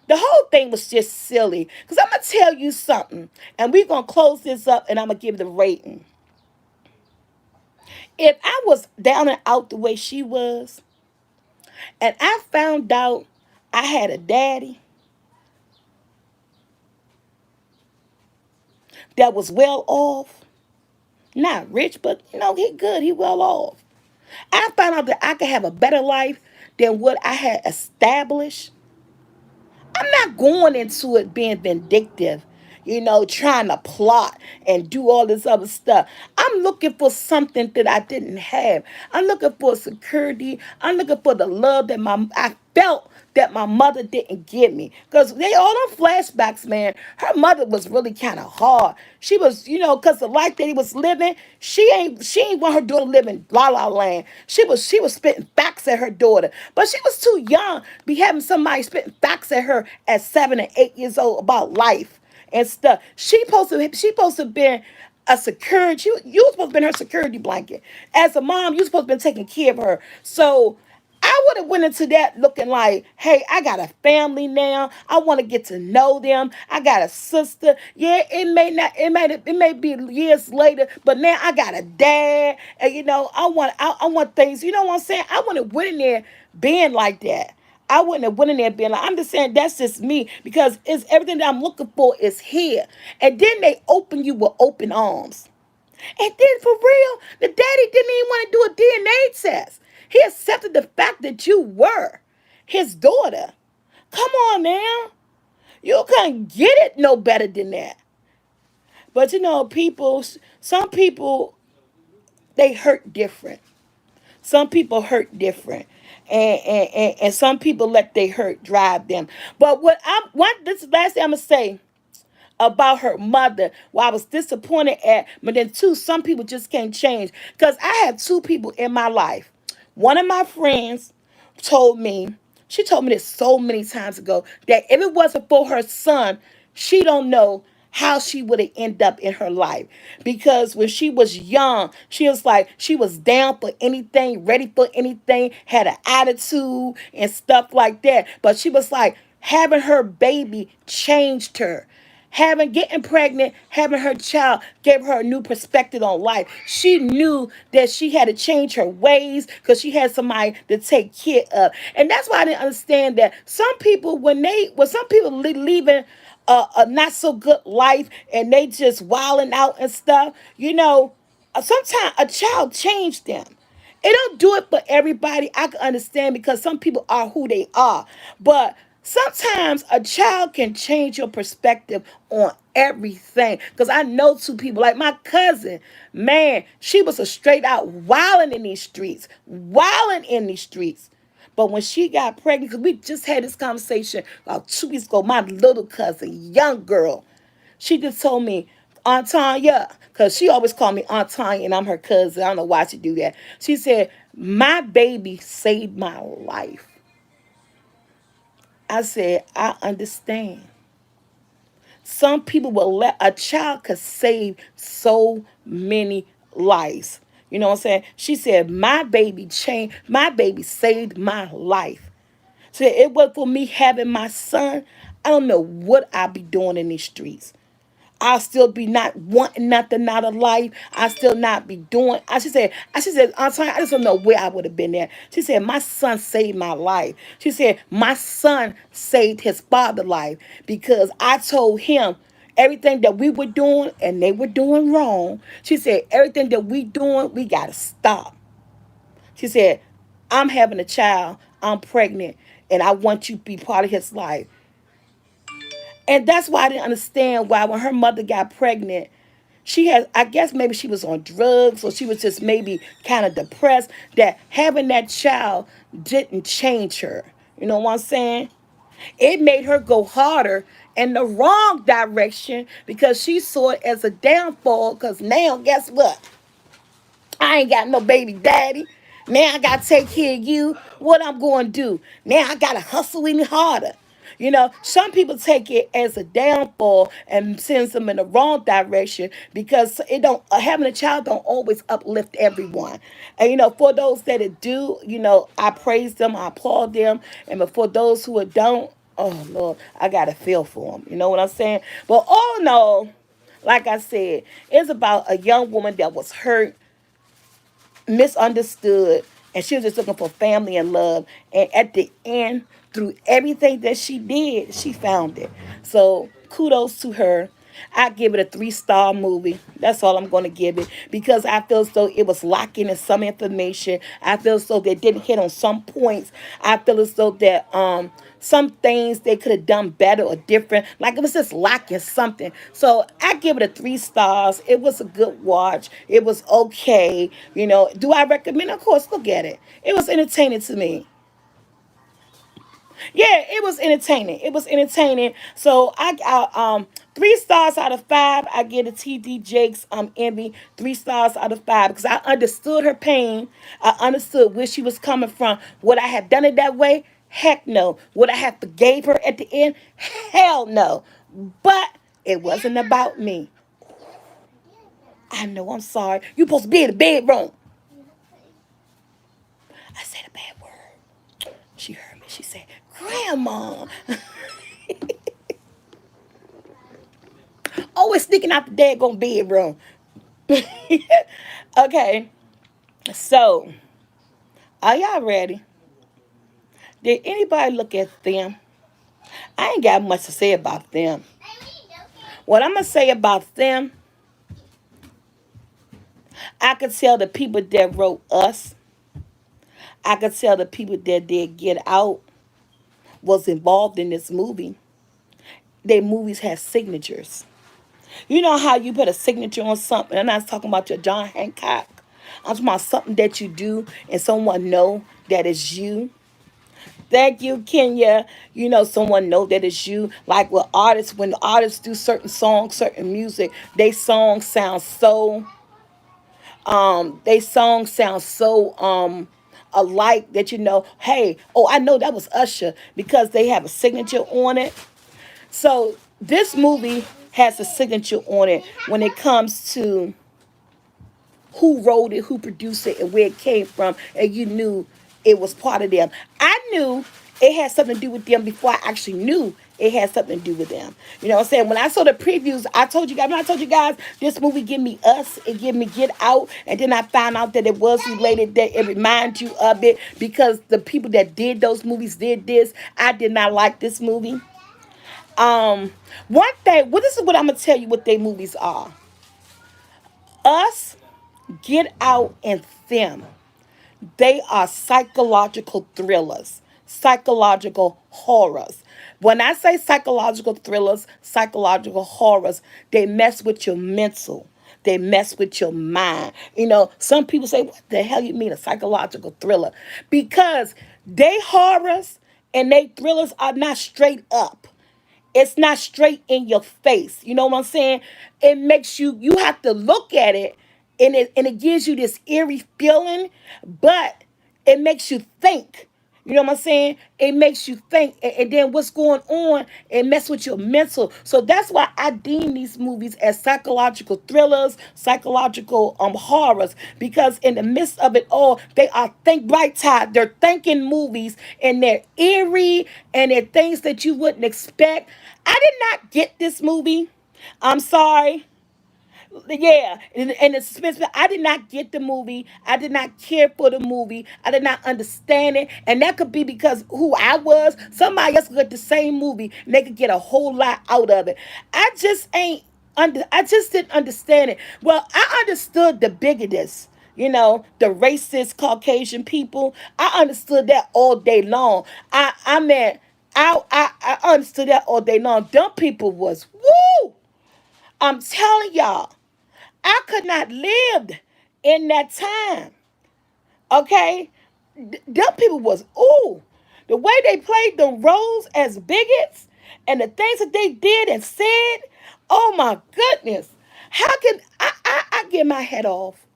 the whole thing was just silly. Because I'm going to tell you something. And we're going to close this up and I'm going to give the rating. If I was down and out the way she was, and I found out I had a daddy that was well off, not rich, but he good, he well off. I found out that I could have a better life than what I had established. I'm not going into it being vindictive, trying to plot and do all this other stuff. I'm looking for something that I didn't have. I'm looking for security. I'm looking for the love that I felt that my mother didn't give me. Because they all on flashbacks, man. Her mother was really kind of hard. She was, because the life that he was living, she ain't want her daughter living la la land. She was spitting facts at her daughter. But she was too young to be having somebody spitting facts at her at 7 and 8 years old about life and stuff. She supposed to been a security. You was supposed to be her security blanket. As a mom, you supposed to been taking care of her. So I would have went into that looking like, hey, I got a family now. I want to get to know them. I got a sister. Yeah, it may be years later, but now I got a dad. And I want things. You know what I'm saying? I wouldn't have went in there being like that. I wouldn't have went in there being like, I'm just saying that's just me because it's everything that I'm looking for is here. And then they open you with open arms. And then for real, the daddy didn't even want to do a DNA test. He accepted the fact that you were his daughter. Come on now. You can't get it no better than that. But some people, they hurt different. Some people hurt different. And some people let they hurt drive them. But this is the last thing I'm going to say about her mother. Well, I was disappointed at, but then two, some people just can't change. Because I have two people in my life. One of my friends told me, she told me this so many times ago, that if it wasn't for her son, she don't know how she would have ended up in her life. Because when she was young, she was like, she was down for anything, ready for anything, had an attitude and stuff like that. But she was like, having her baby changed her. Getting pregnant, having her child gave her a new perspective on life. She knew that she had to change her ways because she had somebody to take care of. And that's why I didn't understand that some people, when some people leaving a not so good life and they just wilding out and stuff, sometimes a child changed them. It don't do it for everybody. I can understand because some people are who they are. But sometimes a child can change your perspective on everything. Because I know two people, like my cousin, man, she was a straight out wilding in these streets. Wilding in these streets. But when she got pregnant, because we just had this conversation about 2 weeks ago, my little cousin, young girl, she just told me, Aunt Tanya, because she always called me Aunt Tanya and I'm her cousin. I don't know why she do that. She said, my baby saved my life. I said, I understand. Some people will let a child could save so many lives. You know what I'm saying? She said, my baby saved my life. So it was for me having my son. I don't know what I'd be doing in these streets. I'll still be not wanting nothing out of life. I still not be doing. She said, I'm sorry, I just don't know where I would have been there. She said, my son saved my life. She said, my son saved his father's life because I told him everything that we were doing and they were doing wrong. She said, everything that we doing, we gotta stop. She said, I'm having a child, I'm pregnant, and I want you to be part of his life. And that's why I didn't understand why when her mother got pregnant, she had, I guess maybe she was on drugs or she was just maybe kind of depressed, that having that child didn't change her. You know what I'm saying? It made her go harder in the wrong direction because she saw it as a downfall. Because now, guess what? I ain't got no baby daddy. Now I gotta take care of you. What I'm going to do? Now I gotta hustle any harder. You know, some people take it as a downfall and sends them in the wrong direction because it don't having a child don't always uplift everyone. And for those that it do, I praise them, I applaud them, and for those who it don't, oh Lord, I gotta feel for them. You know what I'm saying? But all in all, like I said, it's about a young woman that was hurt, misunderstood, and she was just looking for family and love. And at the end, through everything that she did, she found it. So kudos to her. I give it a 3-star movie. That's all I'm going to give it because I feel as though it was lacking in some information. I feel as though they didn't hit on some points. I feel as though that some things they could have done better or different. Like it was just lacking something. So I give it a 3 stars. It was a good watch. It was okay. Do I recommend? Of course, look at it. It was entertaining to me. Yeah, it was entertaining. It was entertaining. So I 3 stars out of 5. I get a T.D.Jakes Emmy 3 stars out of 5 because I understood her pain. I understood where she was coming from. Would I have done it that way? Heck no. Would I have forgave her at the end? Hell no. But it wasn't about me. I know. I'm sorry. You supposed to be in the bedroom. I said a bad word. She heard me. She said, "Grandma." Always sneaking out the daggone bedroom. Okay, so are y'all ready? Did anybody look at them? I ain't got much to say about them. What I'm gonna say about them, I could tell the people that wrote Us. I could tell the people that did Get Out was involved in this movie. Their movies have signatures. You know how you put a signature on something? I'm not talking about your John Hancock. I'm talking about something that you do and someone know that is you. Thank you, Kenya. Someone know that it's you. Like with artists, when artists do certain songs, certain music, they song sounds so alike that hey, oh, I know that was Usher because they have a signature on it. So this movie has a signature on it when it comes to who wrote it, who produced it, and where it came from, and you knew it was part of them. I knew it had something to do with them before I actually knew it had something to do with them. You know what I'm saying? When I saw the previews, I told you guys, when I told you guys this movie give me Us, it give me Get Out, and then I found out that it was related, that it reminds you of it because the people that did those movies did this. I did not like this movie. One thing, well, this is what I'm gonna tell you what they movies are. Us, Get Out, and Them. They are psychological thrillers, psychological horrors. When I say psychological thrillers, psychological horrors, they mess with your mental. They mess with your mind. Some people say, what the hell you mean a psychological thriller? Because they horrors and they thrillers are not straight up. It's not straight in your face. You know what I'm saying? It makes you have to look at it, and it gives you this eerie feeling, but it makes you think. You know what I'm saying? It makes you think, and then what's going on, it mess with your mental. So that's why I deem these movies as psychological thrillers, psychological horrors, because in the midst of it all, they are think bright tide. They're thinking movies, and they're eerie, and they're things that you wouldn't expect. I did not get this movie. I'm sorry. Yeah, and the suspense. I did not get the movie. I did not care for the movie. I did not understand it, and that could be because who I was. Somebody else could get the same movie and they could get a whole lot out of it. I just ain't under. I just didn't understand it. Well, I understood the bigots. The racist Caucasian people. I understood that all day long. I mean, I understood that all day long. Dumb people was woo. I'm telling y'all. I could not live in that time. Okay? Them people was, ooh. The way they played the roles as bigots and the things that they did and said, oh my goodness. How can I get my head off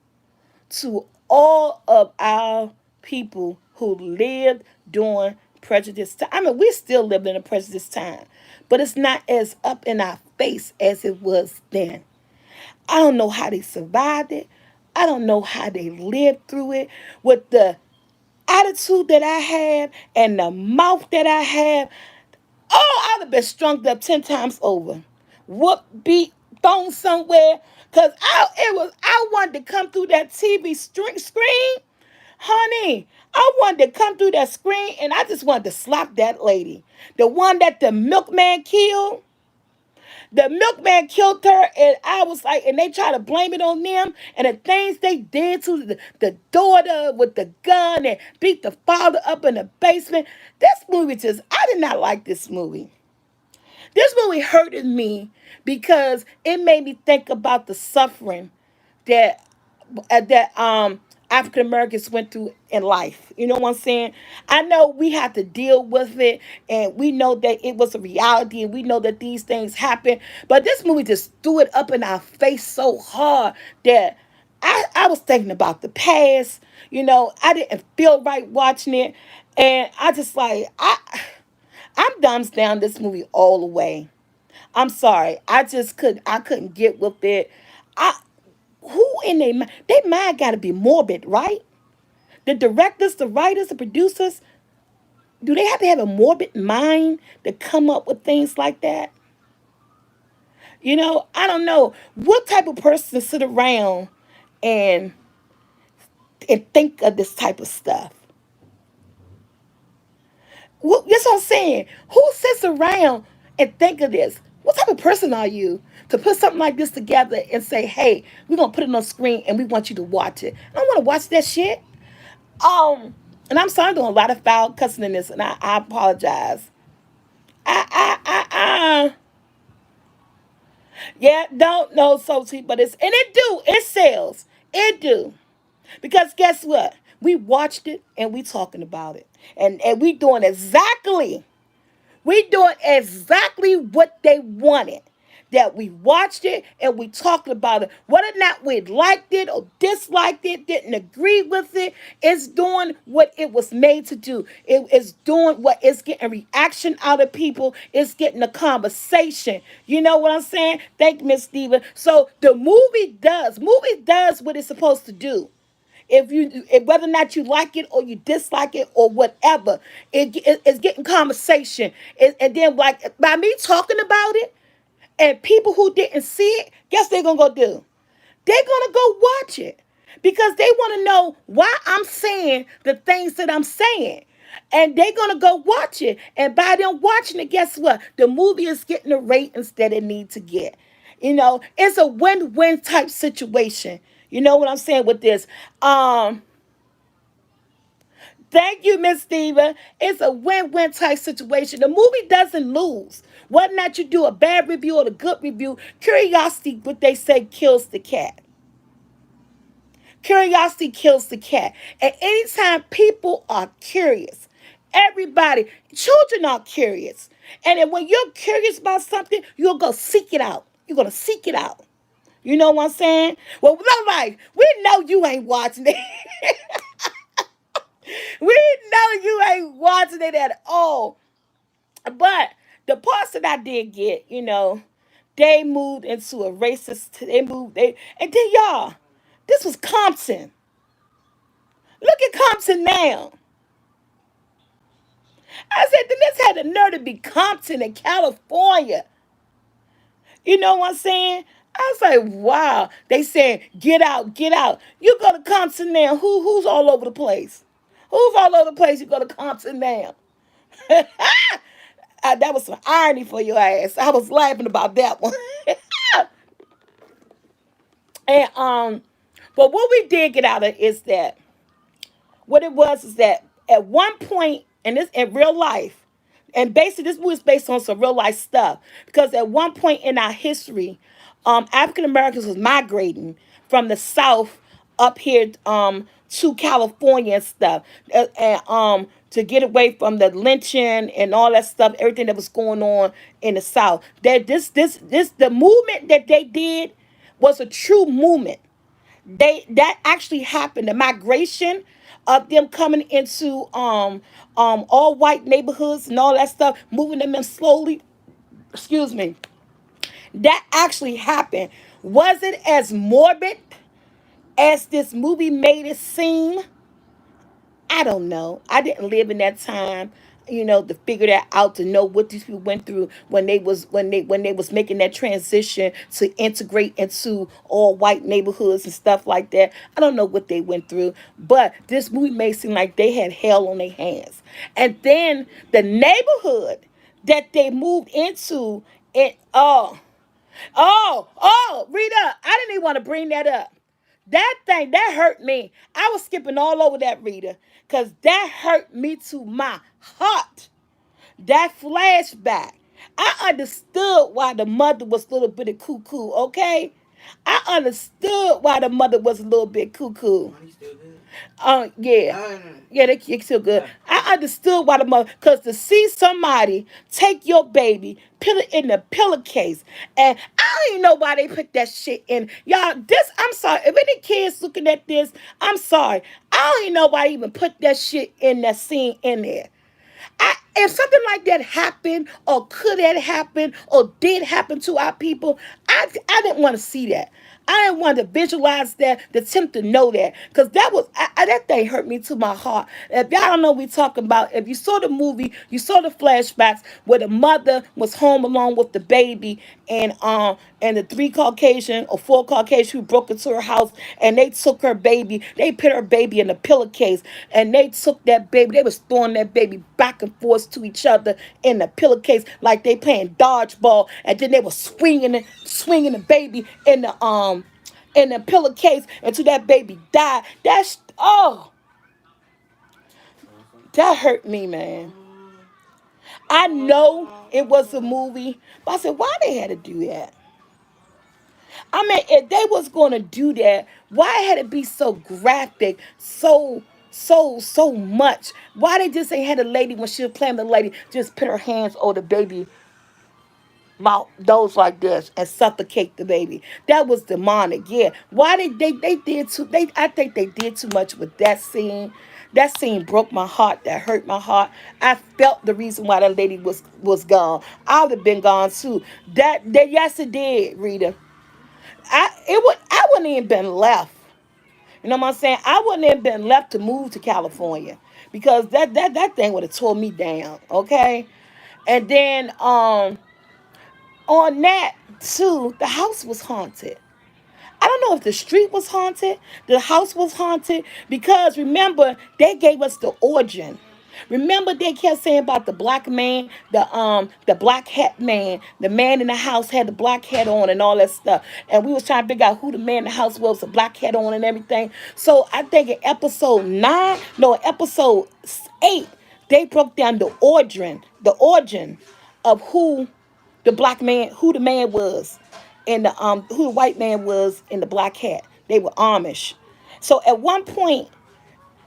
to all of our people who lived during prejudice time? I mean, we still live in a prejudice time, but it's not as up in our face as it was then. I don't know how they survived it. I don't know how they lived through it with the attitude that I have and the mouth that I have. Oh, I'd have been strung up 10 times over. Whoop, beat, thrown somewhere. Because I wanted to come through that TV screen. Honey, I wanted to come through that screen and I just wanted to slap that lady. The one that the milkman killed. The milkman killed her, and I was like, and they try to blame it on them, and the things they did to the daughter with the gun and beat the father up in the basement. This movie just, I did not like this movie. This movie hurted me because it made me think about the suffering that that African Americans went through in life. You know what I'm saying? I know we have to deal with it, and we know that it was a reality, and we know that these things happen. But this movie just threw it up in our face so hard that I was thinking about the past. I didn't feel right watching it, and I just like I'm thumbs down this movie all the way. I'm sorry. I couldn't get with it. I who in they mind got to be morbid, right? The directors, the writers, the producers, do they have to have a morbid mind to come up with things like that? I don't know what type of person sit around and think of this type of stuff. That's what I'm saying. Who sits around and think of this? What type of person are you to put something like this together and say, "Hey, we're gonna put it on screen and we want you to watch it"? I don't want to watch that shit. Um, and I'm sorry, I'm doing a lot of foul cussing in this, and I apologize. I yeah, don't know salty, but it sells, it do, because guess what? We watched it and we talking about it, and we doing exactly what they wanted. That we watched it and we talked about it. Whether or not we liked it or disliked it, didn't agree with it, it's doing what it was made to do. It is doing what it's getting reaction out of people. It's getting a conversation. You know what I'm saying? Thank you, Miss Steven. So the movie does what it's supposed to do. If whether or not you like it or you dislike it or whatever, it's getting conversation. And then like by me talking about it, and people who didn't see it, guess they're gonna go do? They're gonna go watch it because they want to know why I'm saying the things that I'm saying. And they're gonna go watch it. And by them watching it, guess what? The movie is getting the ratings that it needs to get. It's a win-win type situation. You know what I'm saying with this? Thank you, Miss Steven. It's a win-win type situation. The movie doesn't lose. Whether or not you do a bad review or a good review, curiosity, what they say, kills the cat. Curiosity kills the cat. And anytime people are curious, everybody, children are curious. And then when you're curious about something, you'll go seek it out. You're going to seek it out. You know what I'm saying? Well, I'm like, we know you ain't watching it. We know you ain't watching it at all. But the parts that I did get, they moved into a racist. They moved. And then y'all, this was Compton. Look at Compton now. I said, then this had the nerve to be Compton in California. You know what I'm saying? I was like, wow. They saying, get out, get out. You go to Compton now. Who's all over the place? Who's all over the place? You go to Compton now. That was some irony for your ass. I was laughing about that one. and but what we did get out of is that what it was is that at one point in real life, and basically this movie is based on some real life stuff because at one point in our history, African Americans was migrating from the South up here to California and stuff, and to get away from the lynching and all that stuff, everything that was going on in the South. That this the movement that they did was a true movement. That actually happened. The migration of them coming into all white neighborhoods and all that stuff, moving them in slowly. Excuse me. That actually happened. Was it as morbid as this movie made it seem? I don't know. I didn't live in that time, to figure that out, to know what these people went through when they was making that transition to integrate into all white neighborhoods and stuff like that. I don't know what they went through, but this movie made it seem like they had hell on their hands. And then the neighborhood that they moved into, Rita, I didn't even want to bring that up. That thing, that hurt me. I was skipping all over that, Rita, because that hurt me to my heart. That flashback. I understood why the mother was a little bit of cuckoo, okay? I understood why the mother was a little bit cuckoo. Money still good? Yeah. Yeah, they still good. I understood why the mother, because to see somebody take your baby, put it in the pillowcase, and I don't even know why they put that shit in. Y'all, I'm sorry. If any kids looking at this, I'm sorry. I don't even know why they even put that shit in that scene in there. If something like that happened or could have happened or did happen to our people, I didn't want to see that. I didn't want to visualize that, to attempt to know that, because that thing hurt me to my heart. If y'all don't know what we talking about, if you saw the movie, you saw the flashbacks where the mother was home along with the baby, and the three Caucasian or four Caucasian who broke into her house, and they took her baby, they put her baby in a pillowcase, and they took that baby, they was throwing that baby back and forth to each other in the pillowcase like they playing dodgeball, and then they were swinging the baby in the pillowcase until that baby died. That hurt me, man. I know it was a movie, but I said, why they had to do that? I mean, if they was gonna do that, why had it be so graphic, so much? Why they just ain't had a lady when she was playing the lady just put her hands over the baby mouth, those like this, and suffocate the baby? That was demonic. Yeah. Why they did too? I think they did too much with that scene. That scene broke my heart. That hurt my heart. I felt the reason why that lady was gone. I would have been gone too. That yes, it did, Rita. I wouldn't even been left. You know what I'm saying? I wouldn't have been left to move to California because that thing would have tore me down. Okay, and then on that too, the house was haunted. I don't know if the street was haunted, the house was haunted, because remember they gave us the origin. Remember they kept saying about the black man, the black hat man, the man in the house had the black hat on and all that stuff. And we was trying to figure out who the man in the house was, the black hat on and everything. So I think in episode 9, no, episode 8, they broke down the origin of who the man was, and who the white man was in the black hat. They were Amish. So at one point,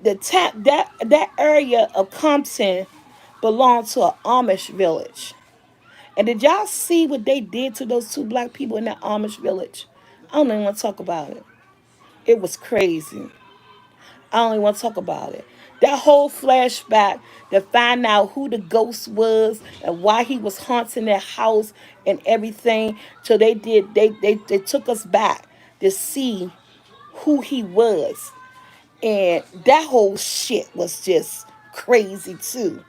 that area of Compton belonged to an Amish village. And did y'all see what they did to those two black people in that Amish village? I don't even want to talk about it. It was crazy. I don't even want to talk about it. That whole flashback to find out who the ghost was and why he was haunting that house and everything. So they took us back to see who he was. And that whole shit was just crazy too.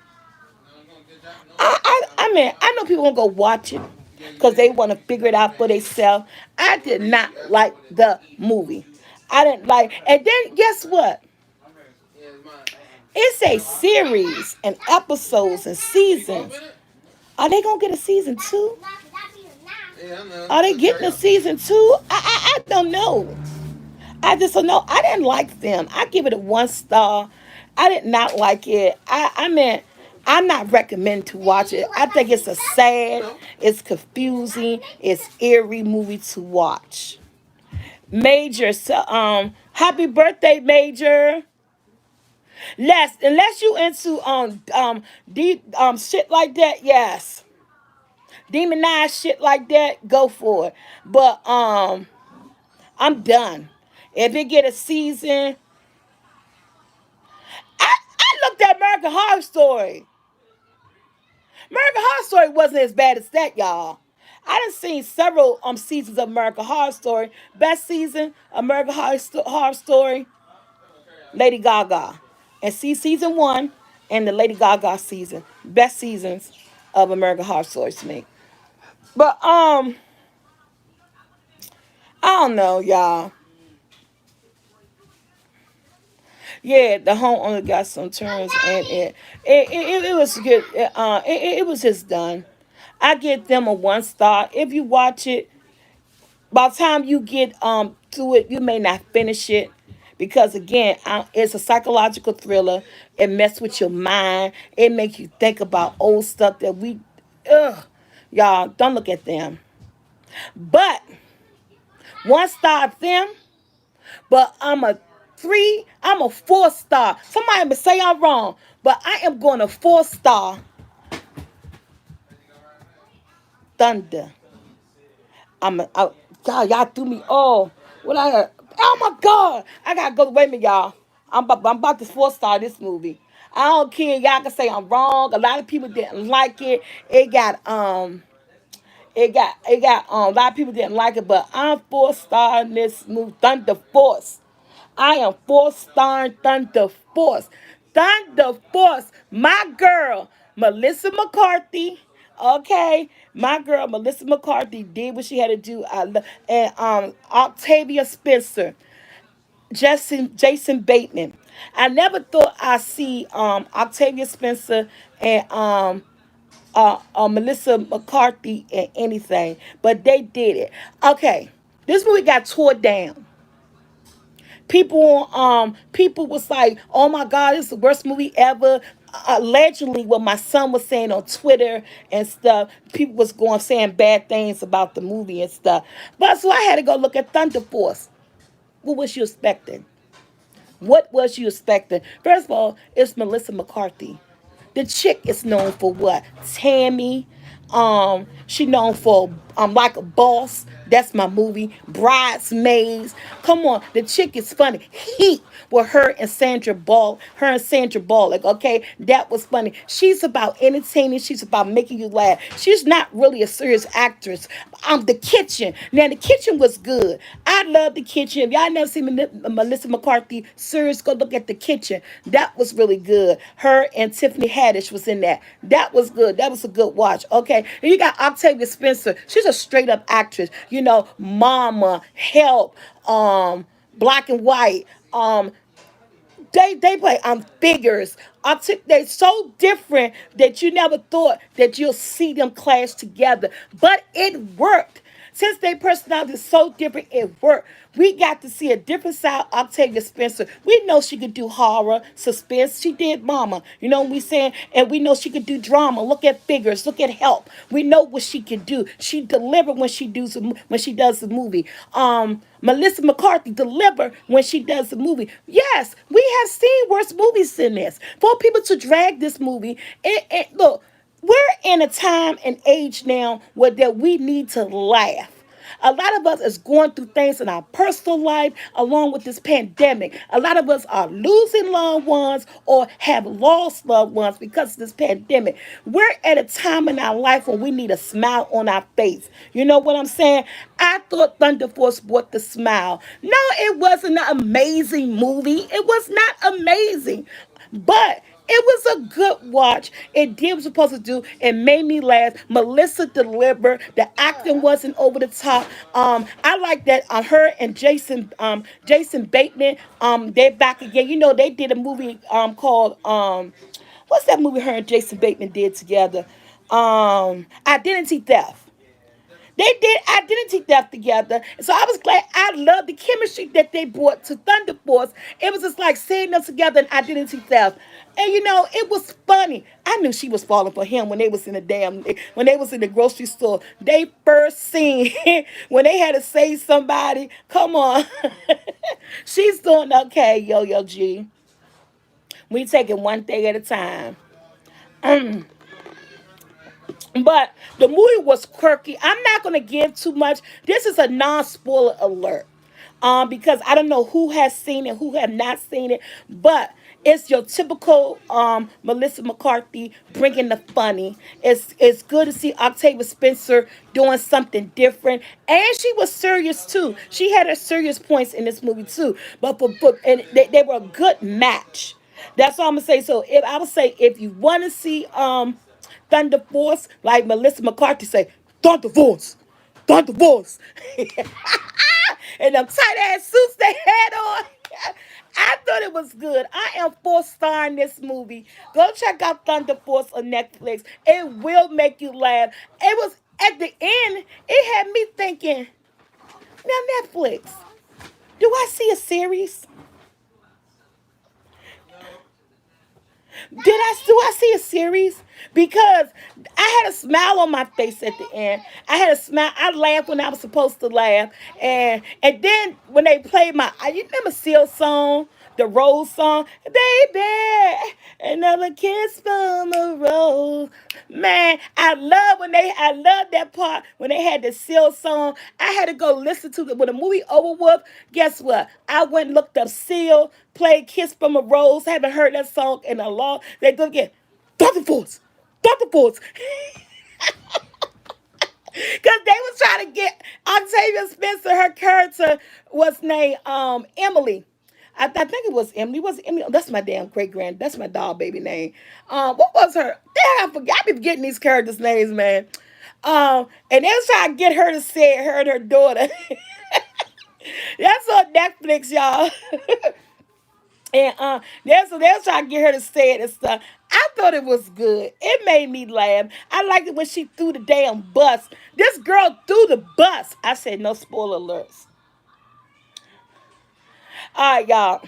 I mean, I know people gonna go watch it because they want to figure it out for themselves. I did not like the movie. I didn't like, and then guess what? It's a series and episodes and seasons. Are they gonna get a season two? Are they getting a season two? I don't know. I just don't know. I didn't like them. I give it a 1 star. I did not like it. I mean, I'm not recommending to watch it. I think it's a sad, it's confusing, it's eerie movie to watch. Major, so, happy birthday, Major. Unless you into shit like that, yes. Demonized shit like that, go for it. But I'm done. If it get a season, I looked at American Horror Story. American Horror Story wasn't as bad as that, y'all. I done seen several seasons of American Horror Story. Best season, American Horror Story, Lady Gaga. And see season one and the Lady Gaga season. Best seasons of American Horror Story to me. But I don't know, y'all. Yeah, the homeowner got some terms, and it was good. It was just done. I give them a 1 star. If you watch it, by the time you get through it, you may not finish it because again, it's a psychological thriller. It mess with your mind. It makes you think about old stuff that ugh, y'all don't look at them. But 1 star of them. But I'm a 4 star. Somebody may say I'm wrong, but I am going to 4 star Thunder. Y'all threw me. Oh, what I heard. Oh my God. I gotta go. Wait a minute, y'all. I'm about to 4 star this movie. I don't care. Y'all can say I'm wrong. A lot of people didn't like it. A lot of people didn't like it, but I'm 4 star in this movie, Thunder Force. I am 4 star Thunder Force. Thunder Force. My girl, Melissa McCarthy. Okay, my girl Melissa McCarthy did what she had to do. And Octavia Spencer, Jason Bateman. I never thought I'd see Octavia Spencer and Melissa McCarthy in anything, but they did it. Okay, this movie got tore down. People was like, "Oh my God, it's the worst movie ever." Allegedly, what my son was saying on Twitter and stuff, people was going saying bad things about the movie and stuff. But so I had to go look at Thunder Force. What was you expecting? What was you expecting? First of all, it's Melissa McCarthy. The chick is known for what? Tammy. She known for Like a Boss. That's my movie. Bridesmaids. Come on, the chick is funny. Heat with her and Sandra Bullock. Okay, that was funny. She's about entertaining. She's about making you laugh. She's not really a serious actress. The Kitchen. Now the Kitchen was good. I love the Kitchen. If y'all never seen Melissa McCarthy series, go look at the Kitchen. That was really good. Her and Tiffany Haddish was in that. That was good. That was a good watch. Okay, and you got Octavia Spencer. She's a straight up actress. You know, Mama, Help, Black and White. They play figures. They so different that you never thought that you'll see them clash together. But it worked. Since their personality is so different, it worked. We got to see a different side of Octavia Spencer. We know she could do horror, suspense. She did Mama. You know what we saying? And we know she could do drama. Look at Figures. Look at Help. We know what she can do. She delivered when she does the movie. Melissa McCarthy deliver when she does the movie. Yes, we have seen worse movies than this. For people to drag this movie, look, we're in a time and age now where that we need to laugh. A lot of us is going through things in our personal life along with this pandemic. A lot of us are losing loved ones or have lost loved ones because of this pandemic. We're at a time in our life when we need a smile on our face. You know what I'm saying? I thought Thunder Force brought the smile. No, it wasn't an amazing movie. It was not amazing. But it was a good watch. It did what it was supposed to do. It made me laugh. Melissa delivered. The acting wasn't over the top. I like that. Her and Jason Bateman. They're back again. You know, they did a movie called what's that movie her and Jason Bateman did together? Identity Theft. They did identity theft together. So I was glad. I love the chemistry that they brought to Thunder Force. It was just like seeing them together in identity theft. And you know, it was funny. I knew she was falling for him when they was in the when they was in the grocery store. They first seen when they had to save somebody. Come on. She's doing okay, Yo G. We taking one thing at a time. But the movie was quirky. I'm not going to give too much. This is a non-spoiler alert. Because I don't know who has seen it, who have not seen it, but it's your typical Melissa McCarthy bringing the funny. It's good to see Octavia Spencer doing something different, and she was serious too. She had her serious points in this movie too. And they were a good match. That's all I'm gonna say. So if I would say if you want to see Thunder Force, like Melissa McCarthy say, Thunder Force, Thunder Force. And them tight ass suits they had on. I thought it was good. I am 4 star in this movie. Go check out Thunder Force on Netflix. It will make you laugh. It was at the end, it had me thinking, now Netflix, do I see a series? Do I see a series? Because I had a smile on my face at the end. I had a smile. I laughed when I was supposed to laugh, and then when they played you remember Seal's song, the Rose song, baby, another kiss from a rose. Man, I love that part when they had the Seal song. I had to go listen to it when the movie over with. Guess what? I went and looked up Seal, played Kiss from a Rose. Haven't heard that song in a long. They do it again. Thunder Force, Thunder Force. Because they was trying to get Octavia Spencer, her character was named Emily. I think it was Emily. Was Emily? That's my damn great grand. That's my dog baby name. What was her? Damn, I forgot. I be forgetting these characters' names, man. And they was trying to get her to say it, her and her daughter. That's on Netflix, y'all. And they're trying to get her to say it and stuff. I thought it was good. It made me laugh. I liked it when she threw the damn bus. This girl threw the bus. I said no spoiler alerts. All right, y'all.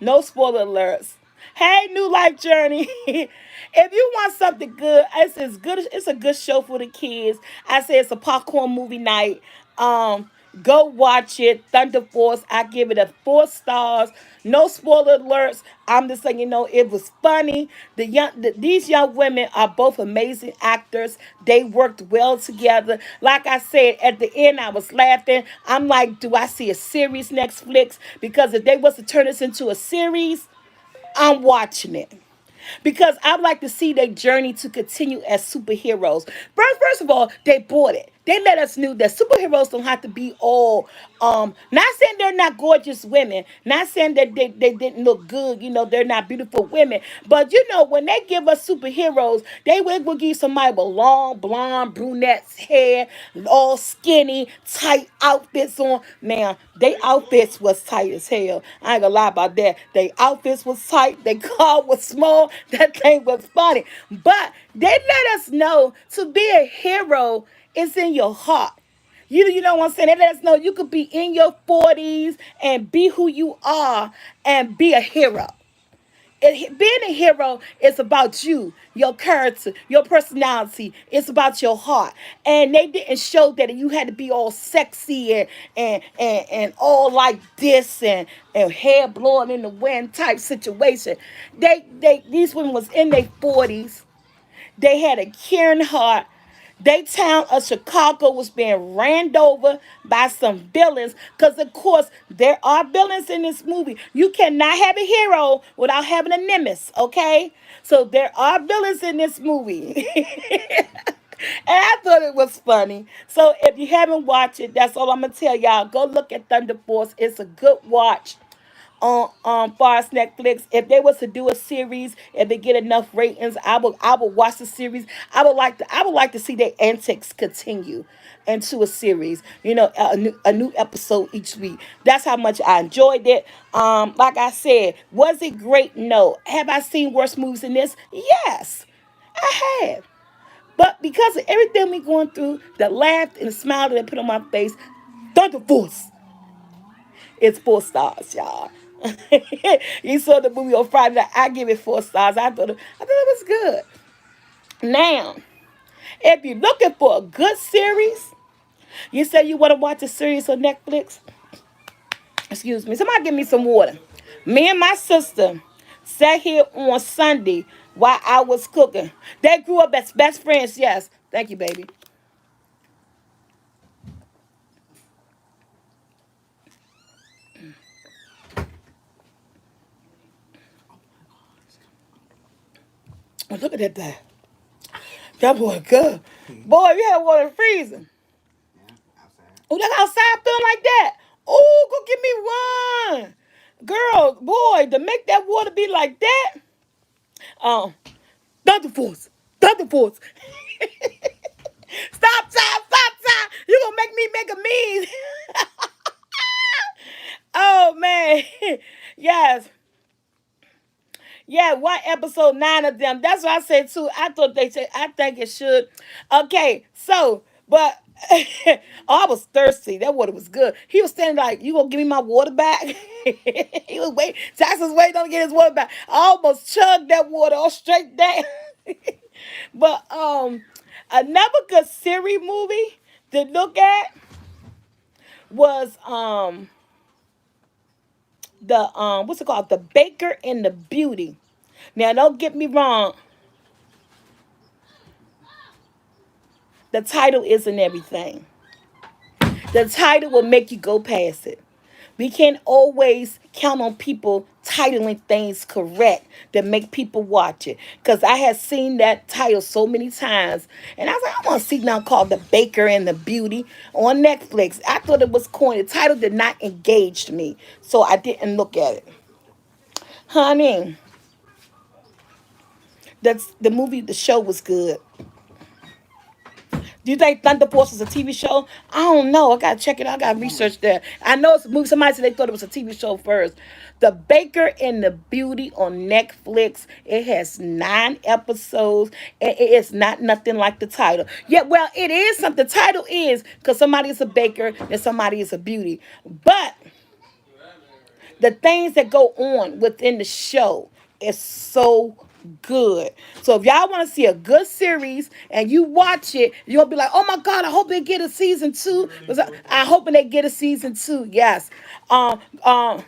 No spoiler alerts. Hey, New Life Journey. If you want something good, it's good. It's a good show for the kids. I say it's a popcorn movie night. Um, Go watch it. Thunder Force. I give it a 4 stars. No spoiler alerts. I'm just saying, it was funny. These young women are both amazing actors. They worked well together. Like I said, at the end, I was laughing. I'm like, do I see a series Netflix? Because if they was to turn this into a series, I'm watching it because I'd like to see their journey to continue as superheroes. First of all, they bought it. They let us know that superheroes don't have to be all, not saying they're not gorgeous women, not saying that they didn't look good, they're not beautiful women. But, when they give us superheroes, they will give somebody with long, blonde, brunettes hair, all skinny, tight outfits on. Now, they outfits was tight as hell. I ain't gonna lie about that. They outfits was tight. Their car was small. That thing was funny. But they let us know to be a hero is in your heart. You know what I'm saying? They let us know you could be in your 40s and be who you are and be a hero. Being a hero is about you, your character, your personality. It's about your heart. And they didn't show that you had to be all sexy and all like this and hair blowing in the wind type situation. These women was in their 40s. They had a caring heart. They town of Chicago was being ran over by some villains. Because, of course, there are villains in this movie. You cannot have a hero without having a nemesis, okay? So there are villains in this movie. And I thought it was funny. So if you haven't watched it, that's all I'm gonna tell y'all. Go look at Thunder Force. It's a good watch on far as Netflix. If they was to do a series, if they get enough ratings, I would watch the series. I would like to see their antics continue into a series. A new episode each week. That's how much I enjoyed it. Like I said, was it great? No. Have I seen worse movies than this? Yes, I have. But because of everything we going through, the laugh and the smile that they put on my face, Thunder Force, it's 4 stars, y'all. You saw the movie on Friday night. I give it 4 stars. I thought it was good. Now, if you're looking for a good series, you say you want to watch a series on Netflix. Excuse me. Somebody give me some water. Me and my sister sat here on Sunday while I was cooking. They grew up as best friends. Yes. Thank you, baby. Oh, look at that thing. That boy good. Boy, you had water freezing. Oh, look outside feeling like that. Oh, go give me one. Girl, boy, to make that water be like that. Um, Thunder Force. Thunder Force. Stop time, stop time. You gonna make me make a mean. Oh man. Yes. Yeah, one episode 9 of them. That's what I said too. I thought they said I think it should. Okay, so but oh, I was thirsty. That water was good. He was standing like, "You gonna give me my water back?" He was waiting. Jackson was waiting on to get his water back. I almost chugged that water all straight down. But another good series movie to look at was the what's it called? The Baker and the Beauty. Now don't get me wrong, the title isn't everything. The title will make you go past it. We can't always count on people titling things correct that make people watch it. Because I had seen that title so many times. And I was like, I want to see now called The Baker and the Beauty on Netflix. I thought it was corny. The title did not engage me. So I didn't look at it. Honey, the movie, the show was good. Do you think Thunder Force was a TV show? I don't know. I gotta check it out. I gotta research that. I know it's a movie. Somebody said they thought it was a TV show first. The Baker and the Beauty on Netflix. It has 9 episodes, and it is not nothing like the title. Yeah, well, it is something. The title is because somebody is a baker and somebody is a beauty, but the things that go on within the show is so good. So if y'all want to see a good series and you watch it, you'll be like, "Oh my God, I hope they get a season two." Because I hoping they get a season two. Yes. Um. Um.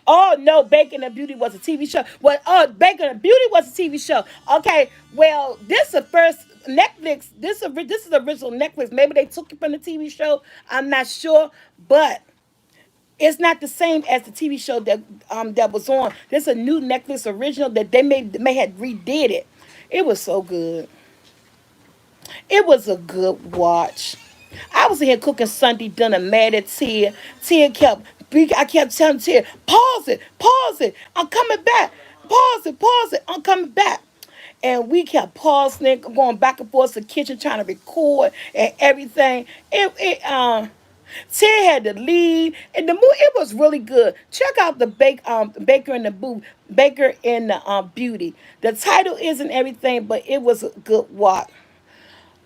Oh no, Bacon and Beauty was a TV show. Well, oh, Bacon and Beauty was a TV show. Okay. Well, this is the first Netflix. This is original Netflix. Maybe they took it from the TV show. I'm not sure, but it's not the same as the TV show that was on. This is a new Netflix original that they may had redid it. It was so good. It was a good watch. I was in here cooking Sunday dinner, mad at Tia. I kept telling Tia, pause it, I'm coming back. Pause it, I'm coming back. And we kept pausing it, going back and forth to the kitchen trying to record and everything. Ted had to leave, and the movie it was really good. Check out the Baker and the Baker and the Beauty. The title isn't everything, but it was a good watch.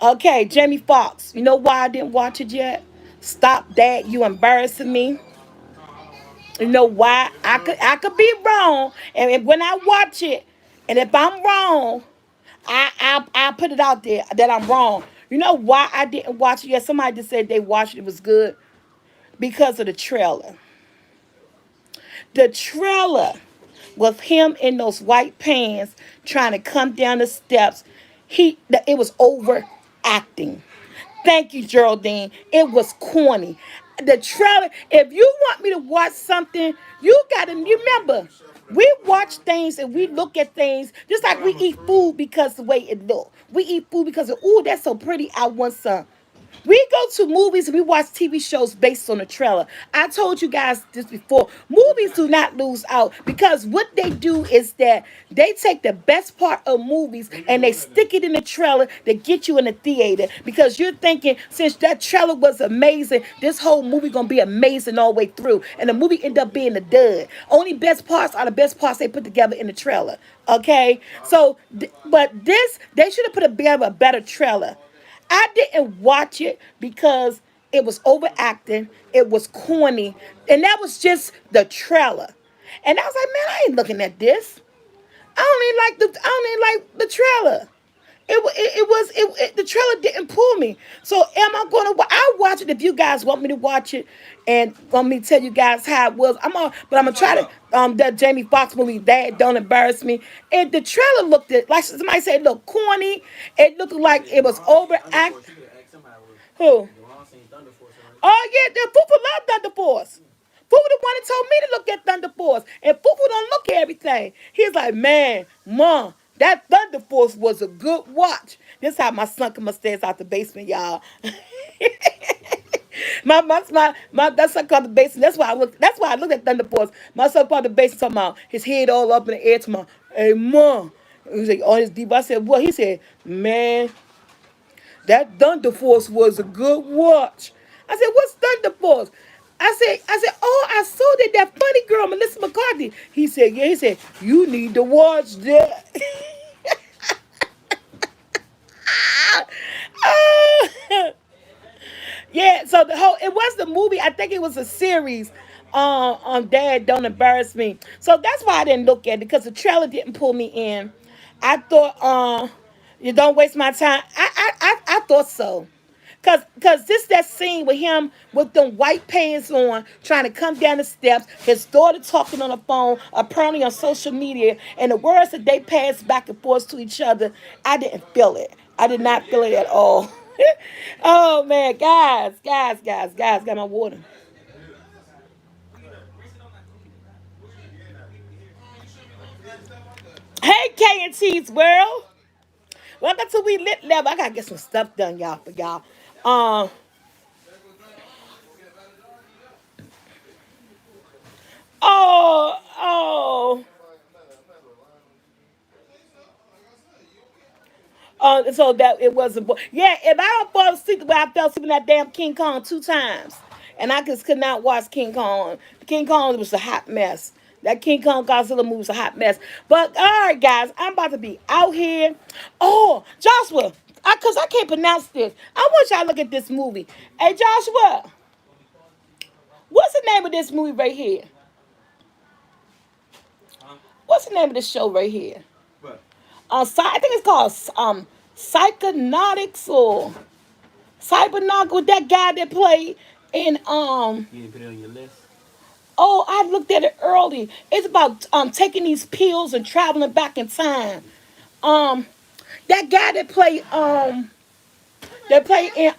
Okay, Jamie Foxx. You know why I didn't watch it yet? Stop that! You embarrassing me. You know why? I could be wrong, and when I watch it, and if I'm wrong, I put it out there that I'm wrong. You know why I didn't watch it yet? Somebody just said they watched it, it was good because of the trailer. The trailer was him in those white pants trying to come down the steps. It was overacting. Thank you, Geraldine. It was corny. The trailer. If you want me to watch something, you gotta remember. We watch things and we look at things just like we eat food because the way it look. We eat food because of, ooh, that's so pretty. I want some. We go to movies and we watch TV shows based on the trailer. I told you guys this before. Movies do not lose out because what they do is that they take the best part of movies and they stick it in the trailer to get you in the theater because you're thinking since that trailer was amazing, this whole movie gonna be amazing all the way through, and the movie end up being a dud. Only best parts are the best parts they put together in the trailer. Okay, so but this they should have put together a better trailer. I didn't watch it because it was overacting, it was corny, and that was just the trailer. And I was like, man, I ain't looking at this. I don't even like the trailer. The trailer didn't pull me. So am I gonna? I'll watch it if you guys want me to watch it and want me to tell you guys how it was. But I'm gonna try to that Jamie Foxx movie. That don't embarrass me. And the trailer looked like somebody said, it looked corny. It looked like it was overact. Who? Oh yeah, the Fufu love Thunder Force. Fufu the one that told me to look at Thunder Force, and Fufu don't look at everything. He's like, man, mom, that Thunder Force was a good watch. This how my son come upstairs out the basement, y'all. My son called the basement. That's why I look. That's why I looked at Thunder Force. My son called the basement, talking about his head all up in the air. Talking about, hey mom, he was like on his deep. I said, what? He said, man, that Thunder Force was a good watch. I said, what's Thunder Force? I said, oh, I saw that funny girl, Melissa McCarthy. He said, yeah, he said, you need to watch that. Yeah, so it was the movie. I think it was a series on Dad Don't Embarrass Me. So that's why I didn't look at it because the trailer didn't pull me in. I thought, you don't waste my time. I thought so. Cause this that scene with him with them white pants on, trying to come down the steps, his daughter talking on the phone, apparently on social media, and the words that they passed back and forth to each other, I didn't feel it. I did not feel it at all. Oh man, guys, got my water. Hey, K and T's world, welcome to We Lit Level. I gotta get some stuff done, y'all, for y'all. Um, oh. So that it wasn't. Yeah, if I don't fall asleep the way I fell asleep in that damn King Kong 2 times, and I just could not watch King Kong. King Kong was a hot mess. That King Kong Godzilla movie was a hot mess. But all right, guys, I'm about to be out here. Oh, Joshua, cause I can't pronounce this. I want y'all to look at this movie. Hey, Joshua, what's the name of this movie right here? What's the name of this show right here? I think it's called Psychonautics or Cybernaut with that guy that played in You didn't put it on your list. oh, I looked at it early. It's about taking these pills and traveling back in time. Um that guy that played in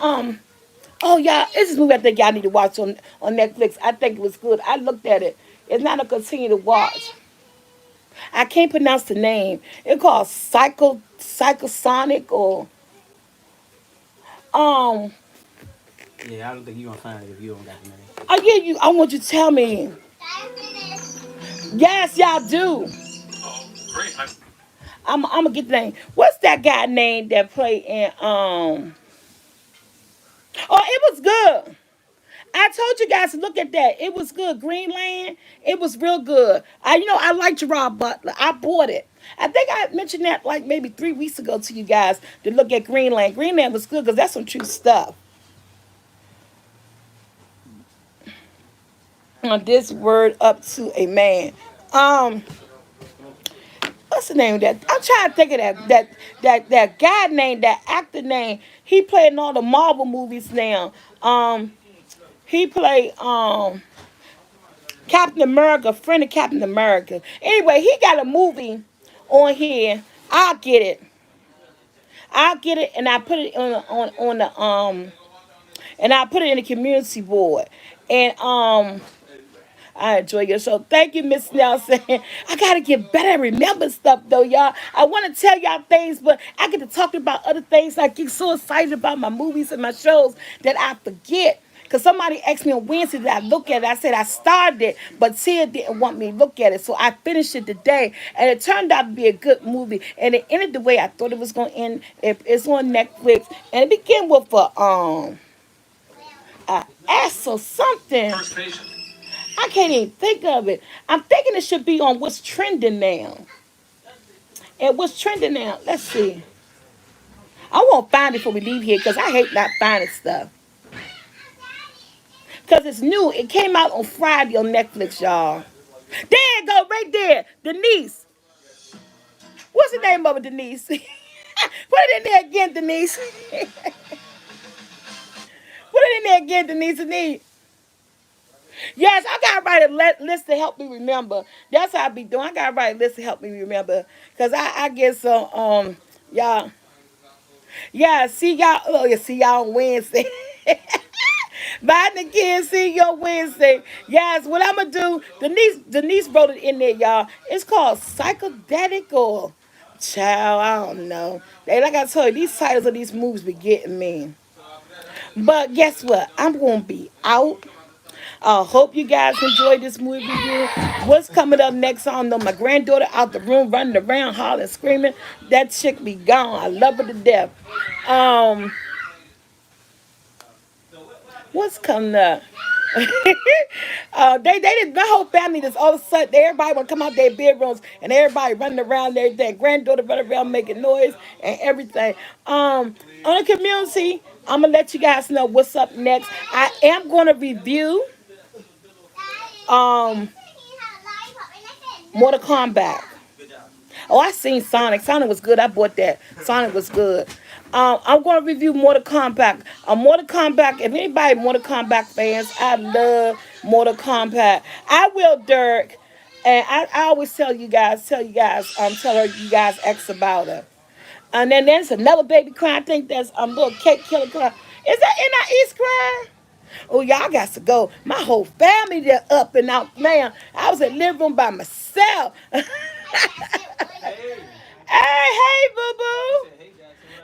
oh yeah, this is a movie I think y'all need to watch on Netflix. I think it was good. I looked at it. It's not a continue to watch. I can't pronounce the name. It's called Psychosonic or um Yeah, I don't think you're gonna find it if you don't got the name. oh yeah, I want you to tell me. Yes, y'all do. I'm gonna get the name. What's that guy name that played in oh, it was good. I told you guys to look at that. It was good. Greenland. It was real good. I like Gerard Butler. I bought it. I think I mentioned that like maybe 3 weeks ago to you guys to look at Greenland. Greenland was good because that's some true stuff. This word up to a man. Um, what's the name of that? I'm trying to think of that guy name, that actor name. He played in all the Marvel movies now. He played Captain America, friend of Captain America. Anyway, he got a movie on here. I'll get it. I'll get it and I put it on the and I put it in the community board. And I enjoy your show. Thank you, Miss Nelson. I gotta get better at remember stuff though, y'all. I want to tell y'all things, but I get to talking about other things. I get so excited about my movies and my shows that I forget. Cause somebody asked me on Wednesday that I look at it. I said I started it, but Tia didn't want me to look at it, so I finished it today, and it turned out to be a good movie. And it ended the way I thought it was gonna end. It's on Netflix, and it began with a S or something. I can't even think of it. I'm thinking it should be on what's trending now. And what's trending now? Let's see. I won't find it before we leave here because I hate not finding stuff. Because it's new. It came out on Friday on Netflix, y'all. There it go, right there. Denise. What's the name of it, Denise? Put it in there again, Denise. Put it in there again, Denise. Denise. Yes, I gotta write a list to help me remember. That's how I be doing. I gotta write a list to help me remember. Cause I get some y'all. Yeah, see y'all. Oh, yeah, see y'all on Wednesday. Bye, the kids. See you on Wednesday. Yes, what I'm gonna do? Denise wrote it in there, y'all. It's called psychedelic or child. I don't know. They like I told you, these titles of these movies be getting me. But guess what? I'm gonna be out. I hope you guys enjoyed this movie review. What's coming up next? I don't know. My granddaughter out the room running around, hollering, screaming. That chick be gone. I love her to death. Um, what's coming up? They did my whole family just all of a sudden everybody want to come out their bedrooms and everybody running around their granddaughter running around making noise and everything. On the community, I'm gonna let you guys know what's up next. I am gonna review um Mortal Kombat. Oh, I seen Sonic. Sonic was good. I bought that. Sonic was good. I'm going to review Mortal Kombat. Mortal Kombat. If anybody Mortal Kombat fans, I love Mortal Kombat. I will, Dirk. And I always tell her you guys X about her. And then there's another baby crying. I think that's little cake killer crying. Is that in our East crying? Oh, y'all got to go. My whole family there up and out. Man, I was in the living room by myself. Hey, boo boo.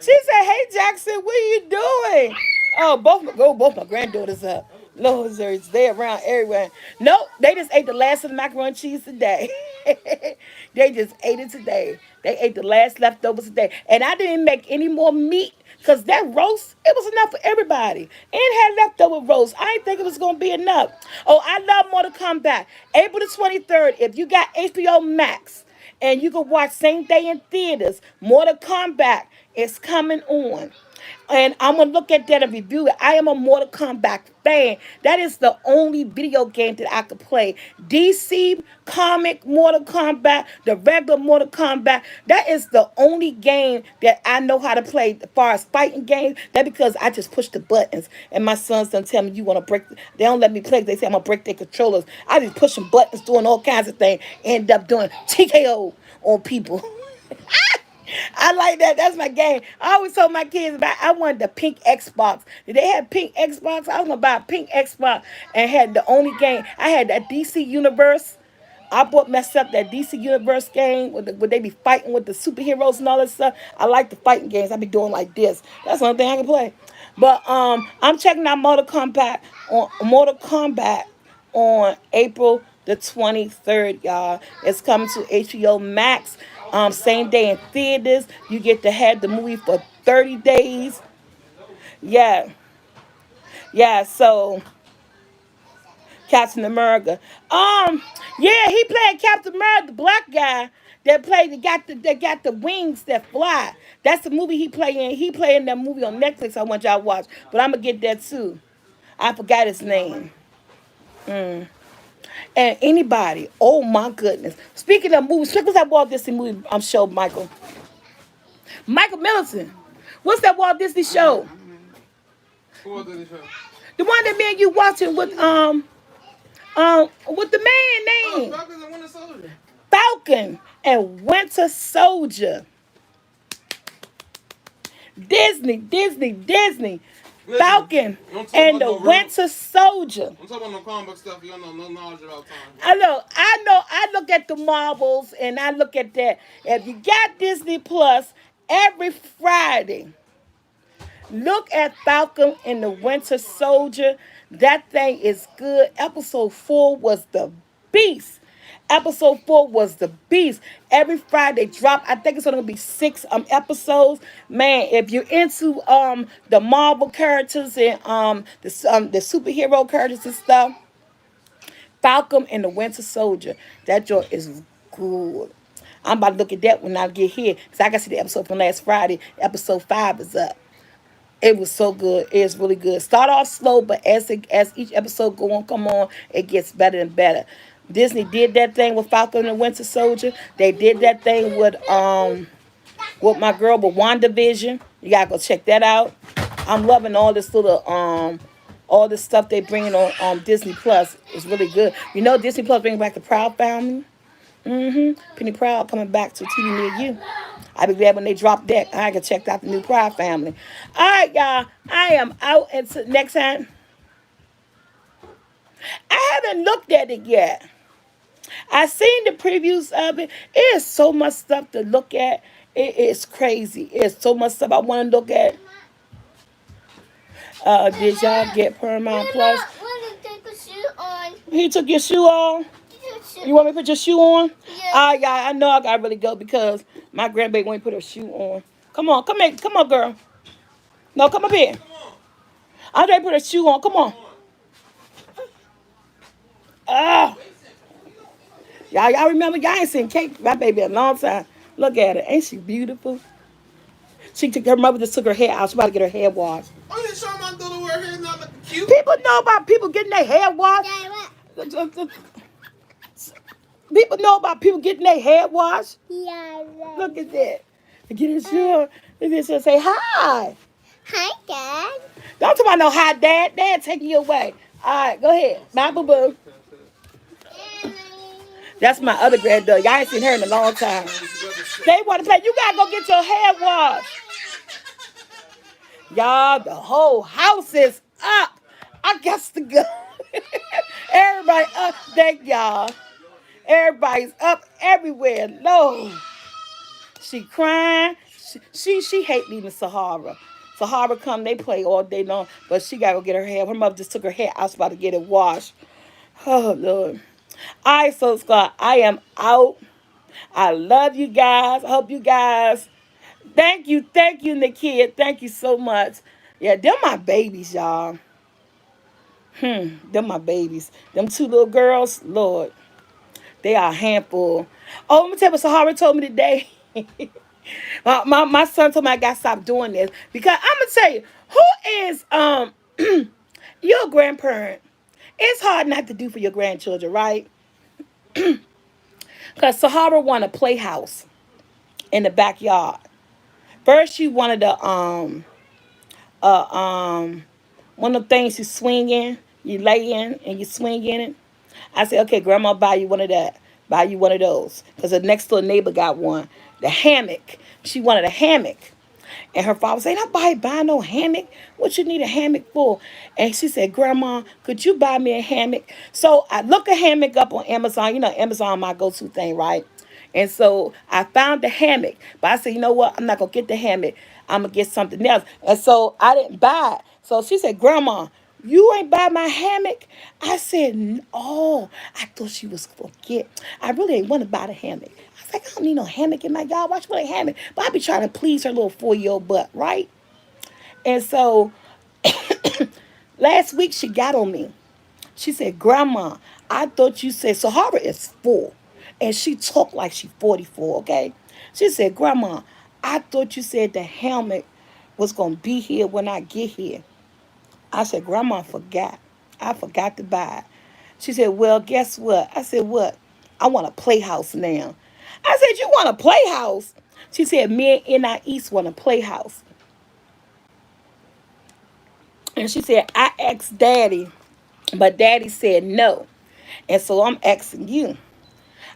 She said, "Hey, Jackson, what are you doing?" Oh, both my granddaughters up. Losers, they around everywhere. Nope, they just ate the last of the macaroni and cheese today. They just ate it today. They ate the last leftovers today, and I didn't make any more meat. Cause that roast, it was enough for everybody. And had leftover roast. I didn't think it was gonna be enough. Oh, I love Mortal Kombat. April the 23rd. If you got HBO Max, and you can watch same day in theaters. Mortal Kombat is coming on. And I'm gonna look at that and review it. I am a Mortal Kombat fan. That is the only video game that I could play. DC comic Mortal Kombat, the regular Mortal Kombat. That is the only game that I know how to play as far as fighting games. That because I just push the buttons. And my sons don't tell me you wanna break. They don't let me play. They say I'm gonna break their controllers. I just pushing buttons, doing all kinds of things. End up doing TKO on people. I like that. That's my game. I always told my kids about I wanted the pink Xbox. Did they have pink Xbox? I was gonna buy a pink Xbox and had the only game. I had that DC Universe. I bought messed up that DC Universe game where they be fighting with the superheroes and all that stuff. I like the fighting games. I be doing like this. That's the only thing I can play. But I'm checking out Mortal Kombat on April the 23rd, y'all. It's coming to HBO Max. Same day in theaters. You get to have the movie for 30 days. Yeah. Yeah, so Captain America. Yeah, he played Captain America, the black guy that got the wings that fly. That's the movie he played in. He played in that movie on Netflix I want y'all to watch. But I'm gonna get that too. I forgot his name. And anybody, oh my goodness. Speaking of movies, check this out Walt Disney movie show, Michael. Michael Middleton. What's that Walt Disney show? The one that me and you watching with the man name. Falcon and Winter Soldier. Disney. Listen, Falcon don't talk and about the no real. Winter Soldier. I'm talking about no comic book stuff. You don't know no knowledge about time. I look at the Marvels and I look at that. If you got Disney Plus every Friday, look at Falcon and the Winter Soldier. That thing is good. Episode 4 was the beast. Episode 4 was the beast. Every Friday drop. I think it's only gonna be 6 episodes. Man, if you're into the Marvel characters and the superhero characters and stuff, Falcon and the Winter Soldier. That joint is good. I'm about to look at that when I get here. Because I got to see the episode from last Friday. Episode 5 is up. It was so good. It's really good. Start off slow, but as each episode go on, come on, it gets better and better. Disney did that thing with Falcon and the Winter Soldier. They did that thing with my girl with WandaVision. You gotta go check that out. I'm loving all this stuff they bringing on Disney Plus. It's really good. You know Disney Plus bringing back the Proud Family. Penny Proud coming back to TV near you. I'll be glad when they drop that. I can check out the new Proud Family. All right, y'all. I am out until next time. I haven't looked at it yet. I seen the previews of it. It is so much stuff to look at. It is crazy. It's so much stuff I want to look at. Did y'all get Paramount Plus? He took your shoe off. You want me to put your shoe on? Yeah. Yeah, I know I gotta really go because my grandbaby won't put her shoe on. Come on, come here, come on, girl. No, come up here. I'm ready to put her shoe on. Come on. Ah, y'all remember? Y'all ain't seen Kate, my baby, in a long time. Look at her, ain't she beautiful? Her mother just took her hair out. She about to get her hair washed. Oh, you sure my little wear hair not looking cute? People know about people getting their hair washed. People know about people getting their hair washed. Yeah. Look at that. Get his shoe. Look at say hi. Hi, Dad. Don't talk about no hi, Dad. Dad taking you away. All right, go ahead. Bye, boo boo. That's my other granddaughter. Y'all ain't seen her in a long time. They want to play. You gotta go get your hair washed. Y'all, the whole house is up. I guess to go. Everybody up. Thank y'all. Everybody's up everywhere. Lord. She crying. She hate leaving Sahara. Sahara come, they play all day long, but she gotta go get her hair. Her mother just took her hair out, was about to get it washed. Oh Lord. All right, so Scott, I am out. I love you guys. I hope you guys. Thank you, Nakia. Thank you so much. Yeah, them my babies, y'all. Them my babies. Them 2 little girls, Lord, they are a handful. Oh, let me tell you what Sahara told me today. My son told me I got to stop doing this because I'm gonna tell you who is your grandparent. It's hard not to do for your grandchildren, right? Because Sahara wanted a playhouse in the backyard. First, she wanted uh um one of the things you swing in, you lay in and you swing in it. I said, okay, grandma, buy you one of that. Buy you one of those. Because the next door neighbor got one. The hammock. She wanted a hammock. And her father said, nobody buy no hammock. What you need a hammock for? And she said, Grandma, could you buy me a hammock? So I look a hammock up on Amazon. You know, Amazon my go-to thing, right? And so I found the hammock. But I said, you know what? I'm not going to get the hammock. I'm going to get something else. And so I didn't buy it. So she said, Grandma, you ain't buy my hammock? I said, oh, I thought she was forget. I really ain't want to buy the hammock. I was like, I don't need no hammock in my yard. Why should I hammock? But I be trying to please her little 4-year-old butt, right? And so last week she got on me. She said, Grandma, I thought you said Sahara is 4. And she talked like she 44, okay? She said, Grandma, I thought you said the helmet was going to be here when I get here. I said, Grandma, I forgot. I forgot to buy it. She said, well, guess what? I said, what? I want a playhouse now. I said, you want a playhouse? She said, me and N.I. East want a playhouse. And she said, I asked Daddy, but Daddy said no. And so I'm asking you.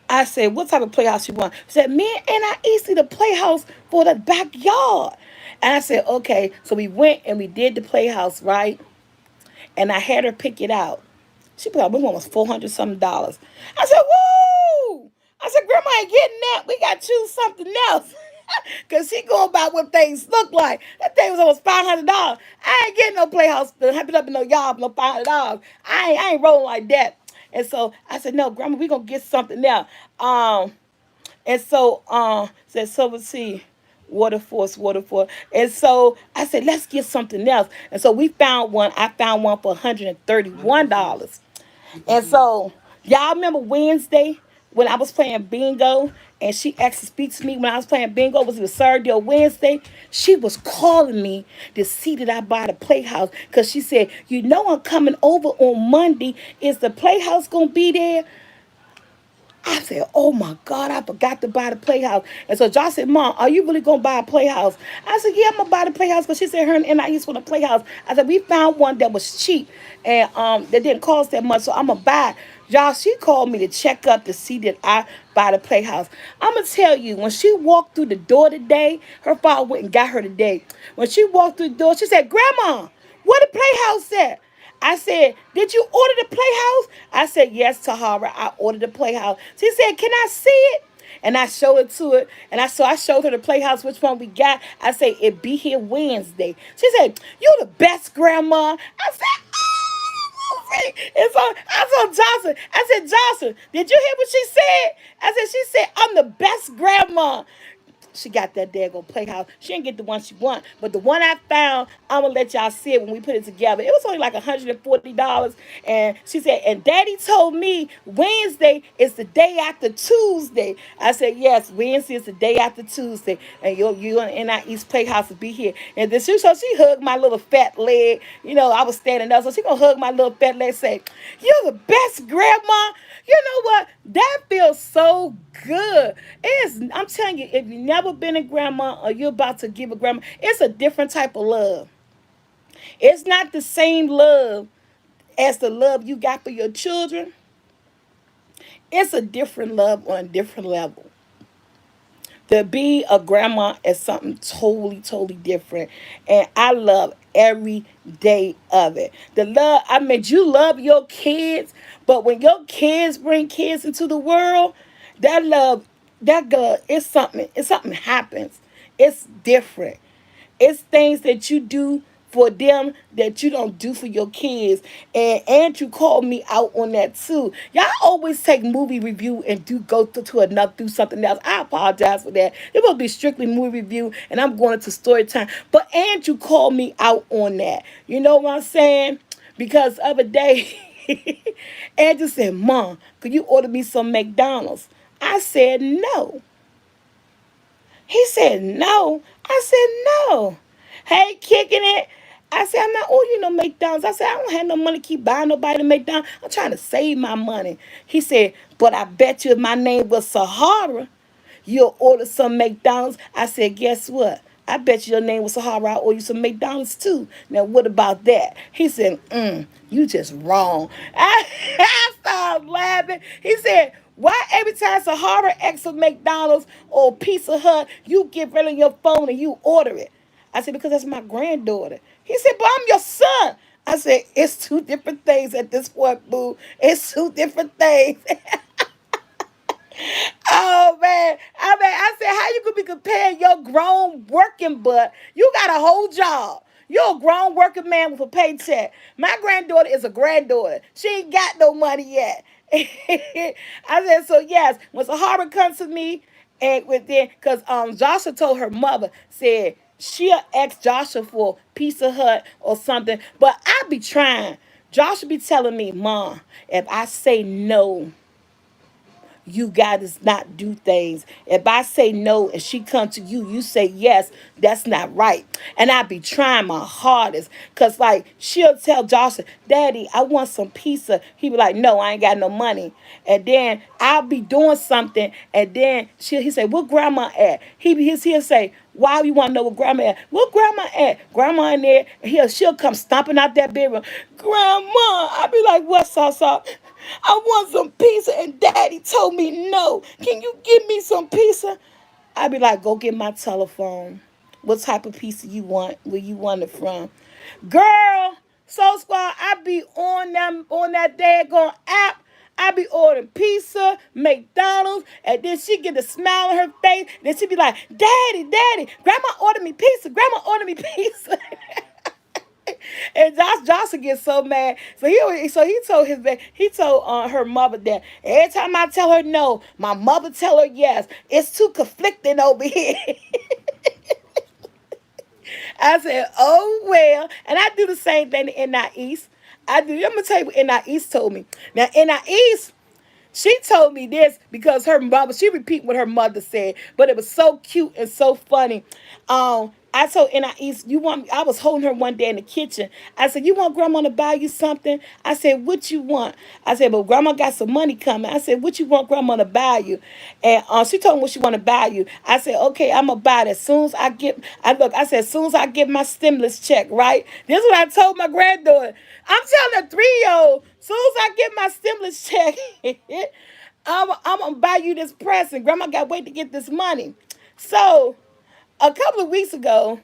I said, what type of playhouse you want? She said, me and I East need a playhouse for the backyard. And I said, okay. So we went and we did the playhouse, right? And I had her pick it out. She put up with almost $400 something. I said, woo! I said, Grandma ain't getting that. We got to choose something else. Cause she going by what things look like. That thing was almost $500. I ain't getting no playhouse, put up in no yard for no $500. I ain't rolling like that. And so I said, no, Grandma, we gonna get something else. And so said, so let's see, water force. And so I said, let's get something else. And so we found one. I found one for $131. And so y'all remember Wednesday when I was playing bingo and she asked to speak to me when I was playing bingo, was it Saturday or Wednesday? She was calling me to see that I buy the playhouse because she said, you know I'm coming over on Monday. Is the playhouse gonna be there? I said, oh my God, I forgot to buy the playhouse. And so Josh said, Mom, are you really going to buy a playhouse? I said, yeah, I'm going to buy the playhouse because she said her and I used to want a playhouse. I said, we found one that was cheap and that didn't cost that much, so I'm going to buy it. Y'all, she called me to check up to see that I buy the playhouse. I'm going to tell you, when she walked through the door today, her father went and got her today. When she walked through the door, she said, Grandma, where the playhouse at? I said, did you order the playhouse? I said, yes, Tahara, I ordered the playhouse. She said, can I see it? And I showed it to her. And I showed her the playhouse, which one we got. I said, it be here Wednesday. She said, you the best grandma. I said, oh, and so I told Johnson, I said, Johnson, did you hear what she said? I said, she said, I'm the best grandma. She got that daggone playhouse. She didn't get the one she want, but the one I found, I'm gonna let y'all see it when we put it together. It was only like $140, and she said, and Daddy told me Wednesday is the day after Tuesday. I said, yes, Wednesday is the day after Tuesday, and you and I East Playhouse will be here. And then she hugged my little fat leg. You know, I was standing up, so she gonna hug my little fat leg, and say, "You're the best grandma." You know what? That feels so good. I'm telling you, if you've never been a grandma or you're about to give a grandma, it's a different type of love. It's not the same love as the love you got for your children. It's a different love on a different level. To be a grandma is something totally, totally different. And I love every day of it. The love, I mean, you love your kids, but when your kids bring kids into the world, that love, that love, it's something happens. It's different. It's things that you do for them that you don't do for your kids. And Andrew called me out on that too. Y'all always take movie review and go to another, do something else. I apologize for that. It will be strictly movie review and I'm going into story time. But Andrew called me out on that. You know what I'm saying? Because the other day, Andrew said, Mom, could you order me some McDonald's? I said, no. He said, no. I said, no. Hey, kicking it. I said, I'm not ordering no McDonald's. I said, I don't have no money to keep buying nobody McDonald's. I'm trying to save my money. He said, but I bet you if my name was Sahara, you'll order some McDonald's. I said, guess what? I bet you your name was Sahara. I'll order you some McDonald's too. Now, what about that? He said, you just wrong. I started laughing. He said, why every time Sahara asks for McDonald's or Pizza Hut, you get rid of your phone and you order it? I said, because that's my granddaughter. He said, but I'm your son. I said, it's two different things at this point, boo. It's two different things. Oh man, I said, how you could be comparing your grown working butt? You got a whole job. You're a grown working man with a paycheck. My granddaughter is a granddaughter. She ain't got no money yet. I said, so yes, when Sahara comes to me, and with then, cause Joshua told her mother said she'll ask Joshua for Pizza Hut or something, but I be trying. Joshua be telling me, Mom, if I say no, you gotta not do things. If I say no and she come to you, you say yes, that's not right. And I be trying my hardest. Cause like she'll tell Joshua, Daddy, I want some pizza. He be like, no, I ain't got no money. And then I'll be doing something and then he say, where grandma at? He'll say, why you want to know where grandma at? Where grandma at? Grandma in there. And she'll come stomping out that bedroom. Grandma. I be like, what, Sasa? I want some pizza and daddy told me no. Can you give me some pizza? I be like, go get my telephone. what type of pizza you want, where you want it from. Girl, Soul Squad, I be on them on that daggone app. I be ordering pizza, McDonald's, and then she get a smile on her face. Then she be like, "Daddy, Daddy, Grandma ordered me pizza. Grandma ordered me pizza." And Johnson gets so mad. So he told he told her mother that every time I tell her no, my mother tell her yes. It's too conflicting over here. I said, oh well, and I do the same thing in NI East. I do. I'm gonna tell you what NI East told me. Now NI East, she told me this because her mother, she repeat what her mother said, but it was so cute and so funny. I told East, you want, I was holding her one day in the kitchen. I said, you want grandma to buy you something? I said, what you want? I said, but grandma got some money coming. I said, what you want grandma to buy you? And she told me what she want to buy you. I said, okay, I'm going to buy it as soon as I said, as soon as I get my stimulus check, right? This is what I told my granddaughter. I'm telling a 3-year-old, as soon as I get my stimulus check, I'm going to buy you this present. Grandma got to wait to get this money. So, a couple of weeks ago,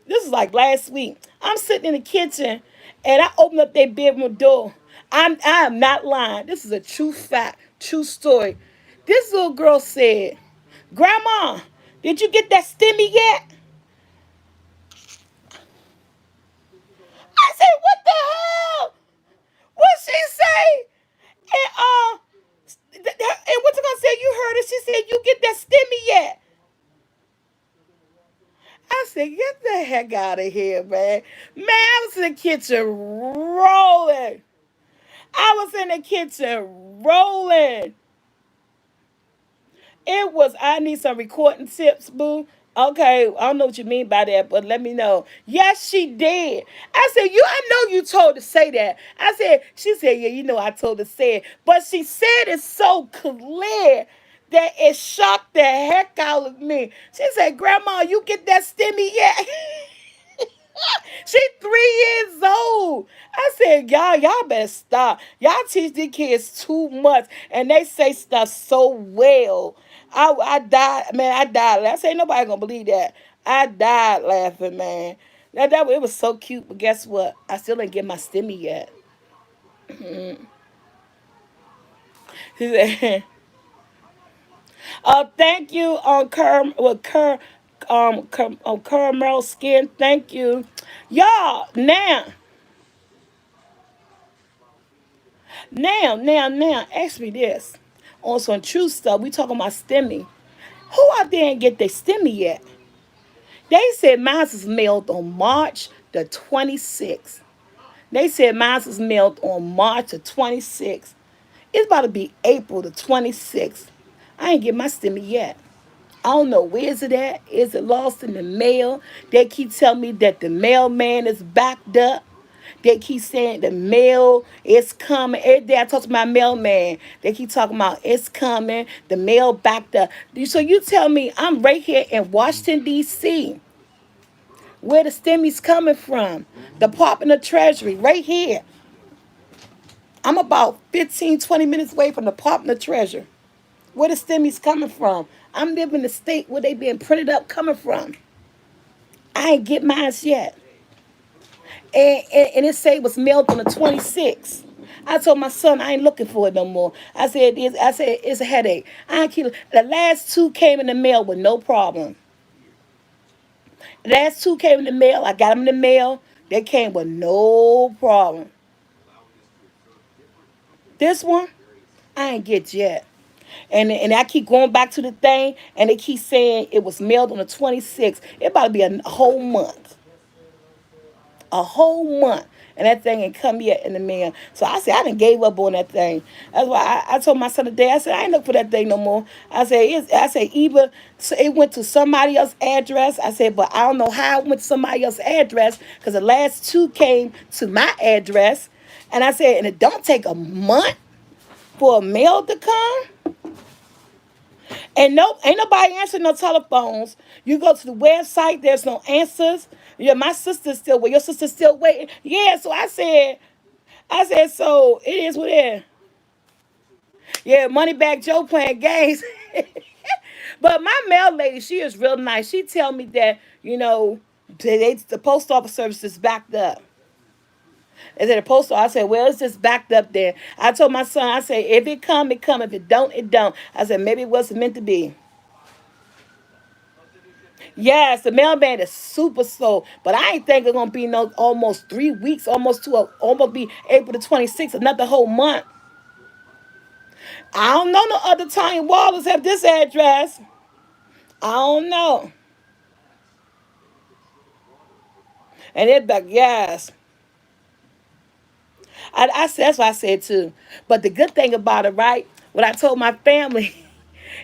this is like last week, I'm sitting in the kitchen and I open up their bedroom door. I am not lying. This is a true fact, true story. This little girl said, Grandma, did you get that stimmy yet? I said, what the hell? What she say? And what you gonna say? You heard her. She said, you get that stimmy yet? I said, get the heck out of here, man. Man, I was in the kitchen rolling. I was in the kitchen rolling. It was, I need some recording tips, boo. Okay, I don't know what you mean by that, but let me know. Yes, she did. I said, I know you told her to say that. I said, she said, yeah, I told her to say it. But she said it so clear that it shocked the heck out of me. She said, Grandma, you get that stimmy yet? She 3 years old. I said, y'all better stop. Y'all teach these kids too much, and they say stuff so well. I died, man. I died. I say nobody gonna believe that. I died laughing, man. That it was so cute, but guess what? I still didn't get my stimmy yet. He said, thank you on caramel skin. Thank you, y'all. Now, ask me this. On some true stuff, we talking about STEMI. Who out there ain't get their STEMI yet? They said mine was mailed on March the 26th. They said mine was mailed on March the 26th. It's about to be April the 26th. I ain't get my STEMI yet. I don't know where's it at. Is it lost in the mail? They keep telling me that the mailman is backed up. They keep saying the mail is coming. Every day I talk to my mailman. They keep talking about it's coming. The mail backed up. So you tell me I'm right here in Washington, D.C., where the STEMI's coming from. Department of Treasury, right here. I'm about 15, 20 minutes away from the Department of Treasury. Where the STEMI's coming from. I'm living in the state where they being printed up coming from. I ain't get mine yet. And it say it was mailed on the 26th. I told my son I ain't looking for it no more. I said it's a headache. I ain't keep the last two came in the mail with no problem. The last two came in the mail. I got them in the mail. They came with no problem. This one I ain't get yet. And I keep going back to the thing, and they keep saying it was mailed on the 26th. It about to be a whole month. A whole month. And that thing ain't come yet in the mail. So I said, I done gave up on that thing. That's why I told my son today, I said, I ain't look for that thing no more. I said, either it went to somebody else's address. I said, but I don't know how it went to somebody else's address because the last two came to my address. And I said, and it don't take a month for a mail to come. And no, ain't nobody answering no telephones. You go to the website, there's no answers. Yeah, my sister's still waiting. Your sister's still waiting. Yeah, so I said, so it is what it is. Yeah, Moneyback Joe playing games. But my mail lady, she is real nice. She tell me that you know, the post office service is backed up. And then the post office, I said, well, it's just backed up there. I told my son, I said, if it come, it come. If it don't, it don't. I said, maybe it wasn't meant to be. Yes, the mailman is super slow, but I ain't think it's gonna be no almost 3 weeks, almost be April the 26th, another whole month. I don't know no other Tiny Wallers have this address. I don't know. And it like, yes. I said that's what I said too. But the good thing about it, right? What I told my family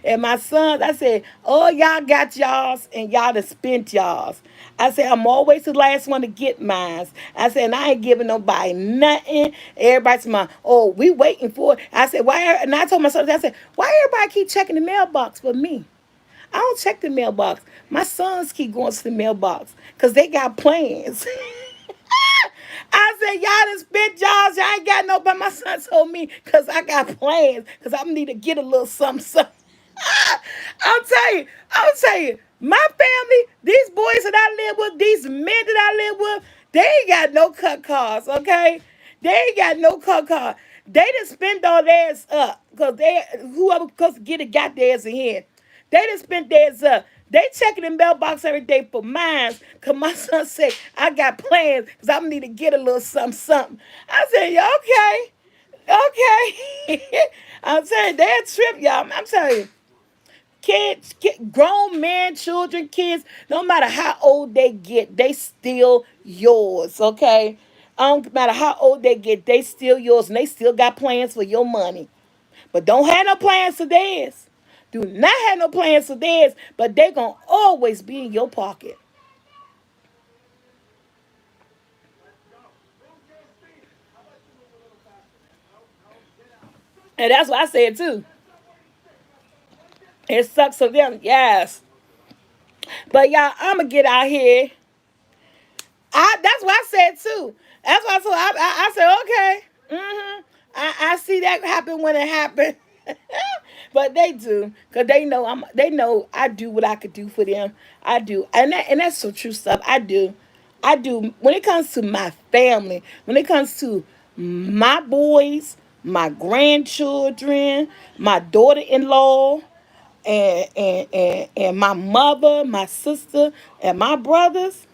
and my sons, I said, oh, y'all got y'all's and y'all done spent y'all's. I said, I'm always the last one to get mine. I said, and I ain't giving nobody nothing. Everybody's my, oh, we waiting for it. I said, why? And I told my sons, I said, why everybody keep checking the mailbox for me? I don't check the mailbox. My sons keep going to the mailbox because they got plans. I said, y'all done spent y'all. Y'all ain't got no, but my son told me because I got plans because I need to get a little something, something. I'll tell you, my family, these boys that I live with, these men that I live with, they ain't got no cut cards, okay? They ain't got no cut card. They done spend all theirs up because whoever supposed to get it got theirs in here. They done spent theirs up. They checking the mailbox every day for mine because my son said, I got plans because I need to get a little something, something. I said, yeah, okay. I'm saying, they're a trip, y'all. I'm telling you. Grown men, children, kids, no matter how old they get, they still yours, okay? No matter how old they get, they still yours, and they still got plans for your money. But don't have no plans for theirs. Do not have no plans for theirs, but they gonna always be in your pocket. And that's what I said too. It sucks for them, yes. But y'all, I'ma get out here. That's what I said too. That's what I told. I said okay. I see that happen when it happened. But they do, cause they know They know I do what I could do for them. I do, and that's some true stuff. I do, I do. When it comes to my family, when it comes to my boys, my grandchildren, my daughter-in-law, and my mother, my sister, and my brothers,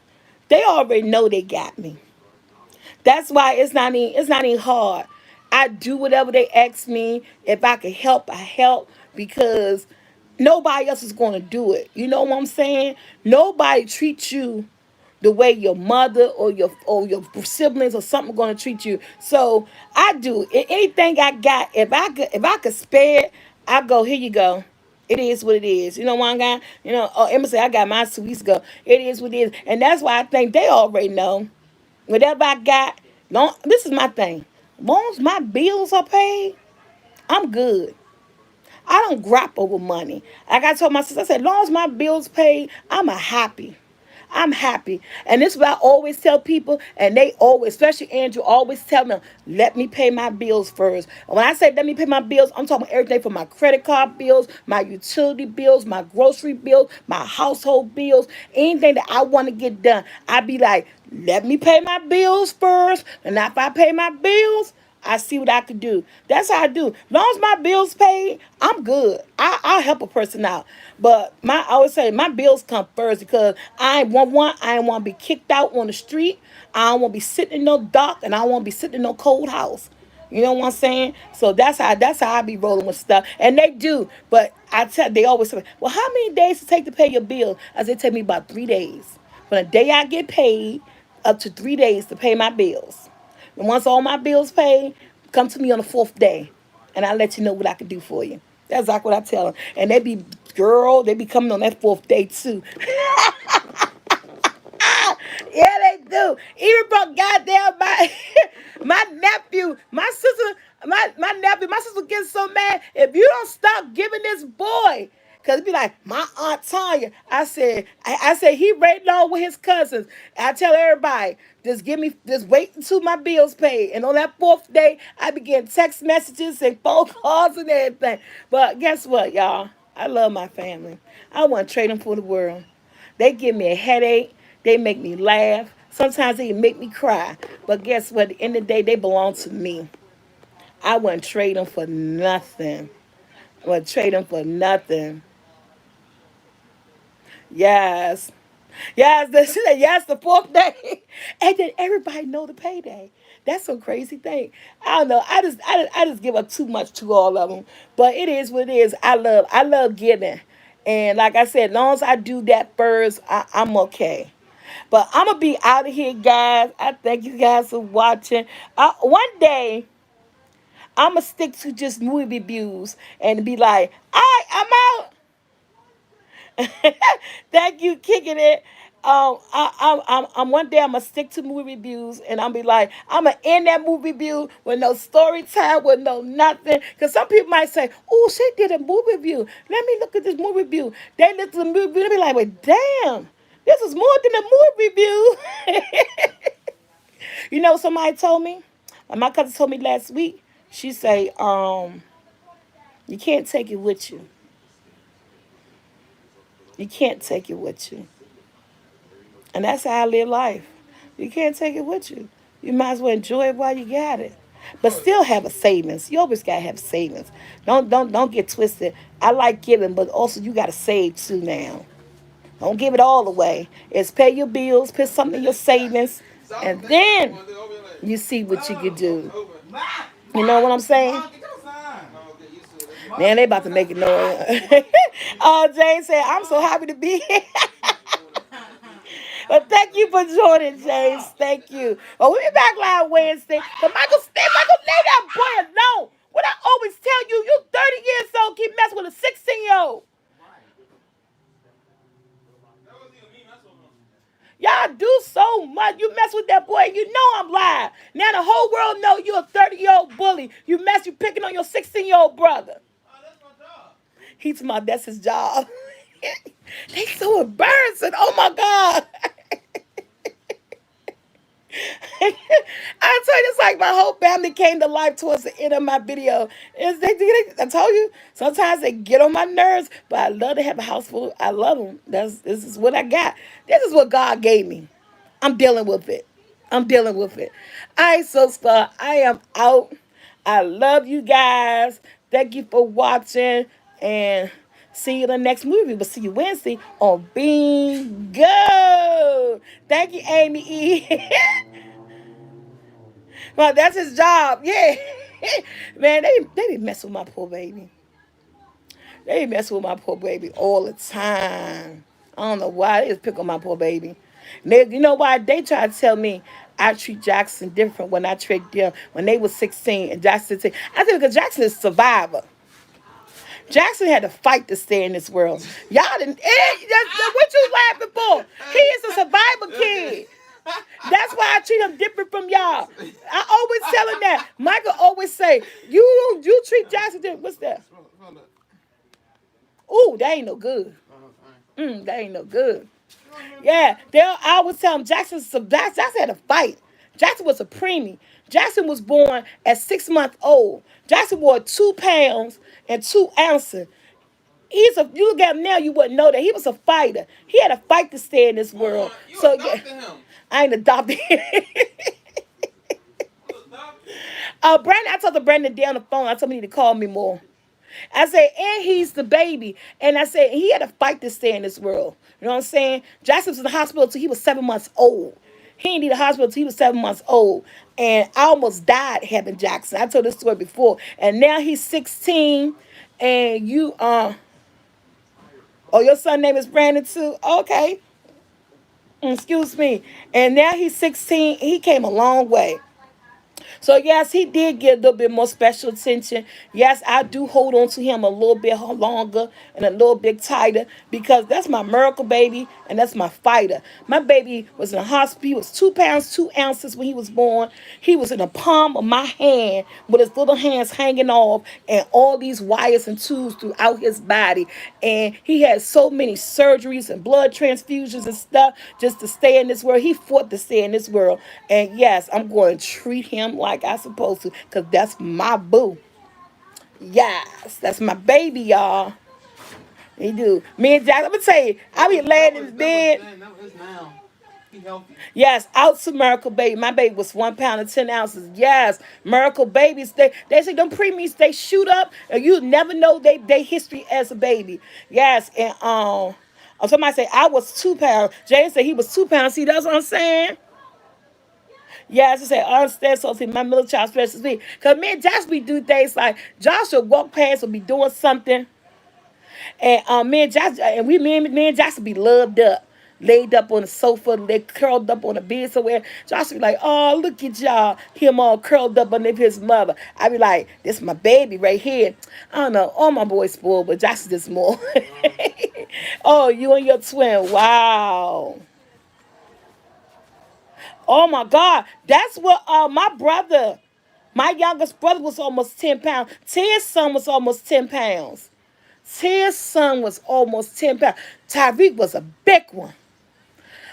they already know they got me. That's why it's not even hard. I do whatever they ask me. If I can help, I help because nobody else is going to do it. You know what I'm saying? Nobody treats you the way your mother or your siblings or something going to treat you. So I do anything I got. If I could spare it, I go, here you go. It is what it is. You know one guy. Emma said I got mine 2 weeks ago. It is what it is, and that's why I think they already know. Whatever I got, long, this is my thing. Long as my bills are paid, I'm good. I don't grap over money. Like I told my sister, I said, long as my bills paid, I'm a happy. I'm happy. And this is what I always tell people, and they always, especially Andrew, always tell them, let me pay my bills first. And when I say let me pay my bills, I'm talking about everything from my credit card bills, my utility bills, my grocery bills, my household bills, anything that I want to get done. I be like, let me pay my bills first. And if I pay my bills, I see what I could do. That's how I do. As long as my bills paid, I'm good. I'll help a person out. But I always say my bills come first because I ain't want one. I ain't want to be kicked out on the street. I don't want to be sitting in no dark, and I don't want to be sitting in no cold house. You know what I'm saying? So that's how I be rolling with stuff. And they do. But they always say, well, how many days does it take to pay your bill? I say it take me about 3 days. From the day I get paid up to 3 days to pay my bills. And once all my bills paid, come to me on the fourth day, and I'll let you know what I can do for you. That's exactly what I tell them. And they be coming on that fourth day too. Yeah, they do. Even from goddamn my nephew, my sister gets so mad if you don't stop giving this boy. Cause it be like my aunt Tanya. I said he right now with his cousins. I tell everybody, just wait until my bills paid. And on that fourth day, I begin text messages and phone calls and everything. But guess what, y'all? I love my family. I wouldn't trade them for the world. They give me a headache. They make me laugh. Sometimes they make me cry. But guess what? At the end of the day, they belong to me. I wouldn't trade them for nothing. I wouldn't trade them for nothing. Yes. Yes, yes, the fourth day. And then everybody know the payday. That's some crazy thing. I don't know. I just give up too much to all of them. But it is what it is. I love giving. And like I said, as long as I do that first, I'm okay. But I'm gonna be out of here, guys. I thank you guys for watching. One day I'm gonna stick to just movie reviews and be like, all right, I'm out. Thank you, kicking it. I'm one day I'm gonna stick to movie reviews and I'm be like, I'm gonna end that movie review with no story time, with no nothing. Cause some people might say, oh, she did a movie review. Let me look at this movie review. They look at the movie review, they be like, well, damn, this is more than a movie review. You know, somebody told me, my cousin told me last week. She say, you can't take it with you. You can't take it with you. And that's how I live life. You can't take it with you. You might as well enjoy it while you got it. But still have a savings. You always gotta have savings. Don't get twisted. I like giving, but also you gotta save too now. Don't give it all away. It's pay your bills, put something in your savings, and then you see what you can do. You know what I'm saying? Man, they about to make it noise. Jane said, I'm so happy to be here. Well, thank you for joining, James. Thank you. Well, we'll be back live Wednesday. But Michael, leave that boy alone. What I always tell you, you 30 years old, keep messing with a 16-year-old. Y'all do so much. You mess with that boy, you know I'm live. Now the whole world know you a 30-year-old bully. You picking on your 16-year-old brother. He's my, that's his job. They so embarrassing. Oh my God. I tell you, it's like my whole family came to life towards the end of my video. I told you, sometimes they get on my nerves, but I love to have a house full. I love them. This is what I got. This is what God gave me. I'm dealing with it. I'm dealing with it. I so star. I am out. I love you guys. Thank you for watching and see you in the next movie. We'll see you Wednesday on Bingo. Thank you, Amy E. Well, that's his job. Yeah. Man, they didn't mess with my poor baby. They mess with my poor baby all the time. I don't know why they just pick on my poor baby. You know why? They try to tell me I treat Jackson different when I treat them when they was 16 and Jackson 16. I think because Jackson is a survivor. Jackson had to fight to stay in this world. Y'all didn't. That's what you laughing for? He is a survivor kid. That's why I treat him different from y'all. I always tell him that. Michael always say, you treat Jackson different. What's that? Ooh, that ain't no good. That ain't no good. Yeah, I always tell him Jackson had a fight. Jackson was a preemie. Jackson was born at 6 months old. Jackson wore 2 pounds and 2 ounces. You look at him now, you wouldn't know that he was a fighter. He had a fight to stay in this world. You So yeah, adopted him. I ain't adopted him. Brandon, I told the Brandon down the phone. I told him he need to call me more. I said, and he's the baby. And I said, he had to fight to stay in this world. You know what I'm saying? Jackson was in the hospital until he was 7 months old. He didn't need a hospital until he was 7 months old. And I almost died having Jackson. I told this story before. And now he's 16. And oh, your son name is Brandon too? Okay. Excuse me. And now he's 16. He came a long way. So yes, he did get a little bit more special attention. Yes, I do hold on to him a little bit longer and a little bit tighter because that's my miracle baby and that's my fighter. My baby was in the hospital. He was 2 pounds, 2 ounces when he was born. He was in the palm of my hand with his little hands hanging off and all these wires and tubes throughout his body. And he had so many surgeries and blood transfusions and stuff just to stay in this world. He fought to stay in this world. And yes, I'm going to treat him like I supposed to because that's my boo. Yes, that's my baby, y'all. He do. Me and Jack, I'm gonna tell you, I be laying in the That was bed. then. That was now. He healthy. Yes, out to Miracle Baby. My baby was 1 pound and 10 ounces. Yes, Miracle Babies. They say them preemies they shoot up, and you never know they history as a baby. Yes, and somebody say I was 2 pounds. Jay said he was 2 pounds. See, that's what I'm saying. Yes, I said I understand. So see, my middle child stresses me because me and Josh we do things like Josh will walk past or be doing something. And me and Josh, and me and Josh would be loved up, laid up on the sofa, they curled up on the bed somewhere. Josh would be like, "Oh, look at y'all, him all curled up underneath his mother." I'd be like, "This my baby right here." I don't know, all my boys spoiled, but Josh is just more. Oh, you and your twin, wow. Oh my God, that's what my brother, my youngest brother was almost 10 pounds. Ted's son was almost 10 pounds. Ted's son was almost 10 pounds. Tyreek was a big one.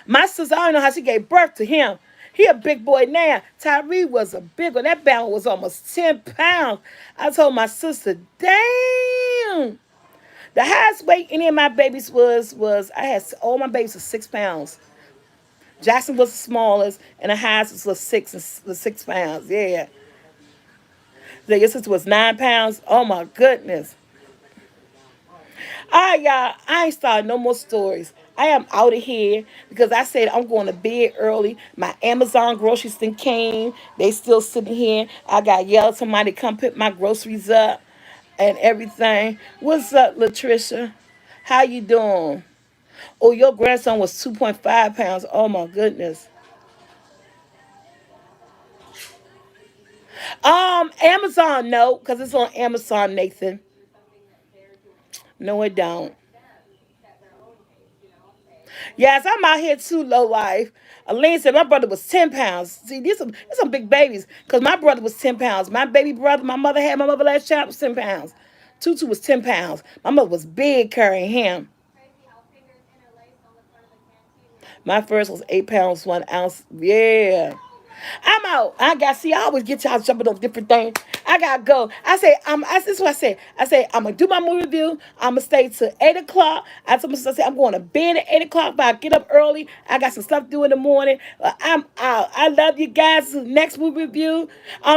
My sister, I don't know how she gave birth to him. He a big boy now. Tyreek was a big one. That bound was almost 10 pounds. I told my sister, damn. The highest weight any of my babies was I had all my babies were 6 pounds. Jackson was the smallest, and the highest was 6 pounds. Yeah. So your sister was 9 pounds. Oh my goodness. All right, y'all. I ain't starting no more stories. I am out of here because I said I'm going to bed early. My Amazon groceries thing came. They still sitting here. I got yelled at somebody to come pick my groceries up and everything. What's up, Latricia? How you doing? Oh, your grandson was 2.5 pounds. Oh my goodness. Amazon, no, because it's on Amazon, Nathan. No, it don't. Yes, I'm out here too, low life. Aline said my brother was 10 pounds. See, these some big babies. Because my brother was 10 pounds. My baby brother, my mother had my mother last child was 10 pounds. Tutu was 10 pounds. My mother was big carrying him. My first was 8 pounds, 1 ounce. Yeah. I'm out. I got see. I always get y'all jumping on different things. I gotta go. I say this is what I said. I say I'm gonna do my movie review. I'm gonna stay till 8 o'clock. I told myself I say I'm going to bed at 8 o'clock, but I get up early. I got some stuff to do in the morning. I'm out. I love you guys. Next movie review.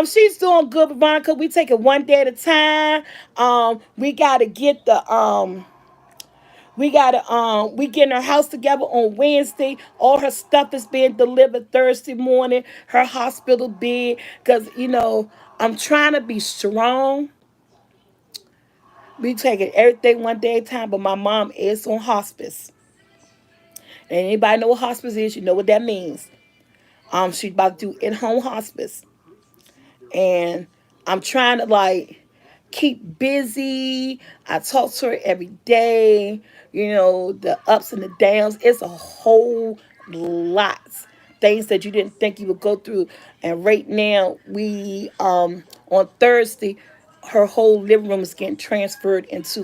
She's doing good, Veronica. We take it one day at a time. We gotta get the we getting her house together on Wednesday. All her stuff is being delivered Thursday morning. Her hospital bed, cause I'm trying to be strong. We taking everything one day at a time. But my mom is on hospice. And anybody know what hospice is? You know what that means. She's about to do in-home hospice, and I'm trying to keep busy. I talk to her every day. The ups and the downs. It's a whole lot. Things that you didn't think you would go through. And right now, we on Thursday, her whole living room is getting transferred into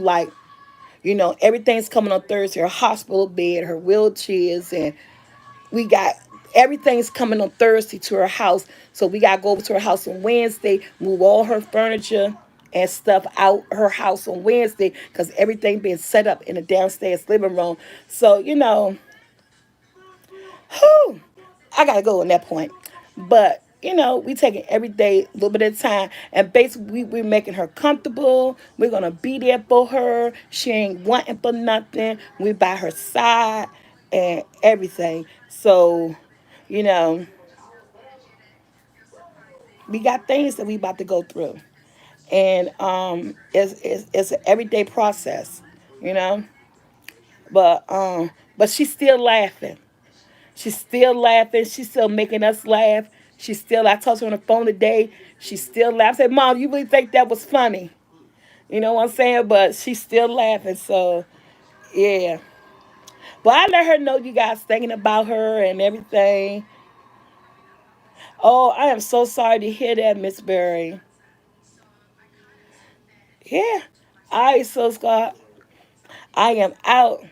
everything's coming on Thursday. Her hospital bed, her wheelchairs, and we got everything's coming on Thursday to her house. So we gotta go over to her house on Wednesday, move all her furniture and stuff out her house on Wednesday because everything being set up in the downstairs living room. So, whew, I gotta go on that point. But we taking every day a little bit at a time, and basically we're making her comfortable. We're gonna be there for her. She ain't wanting for nothing. We by her side and everything. So, you know, we got things that we about to go through, and it's an everyday process, you know. But she's still laughing. She's still laughing. She's still making us laugh. She's still. I talked to her on the phone today. She still laughs. I said, "Mom, you really think that was funny?" You know what I'm saying? But she's still laughing. So yeah. But I let her know you guys thinking about her and everything. Oh, I am so sorry to hear that, Miss Berry. Yeah. All right, so Scott, I am out.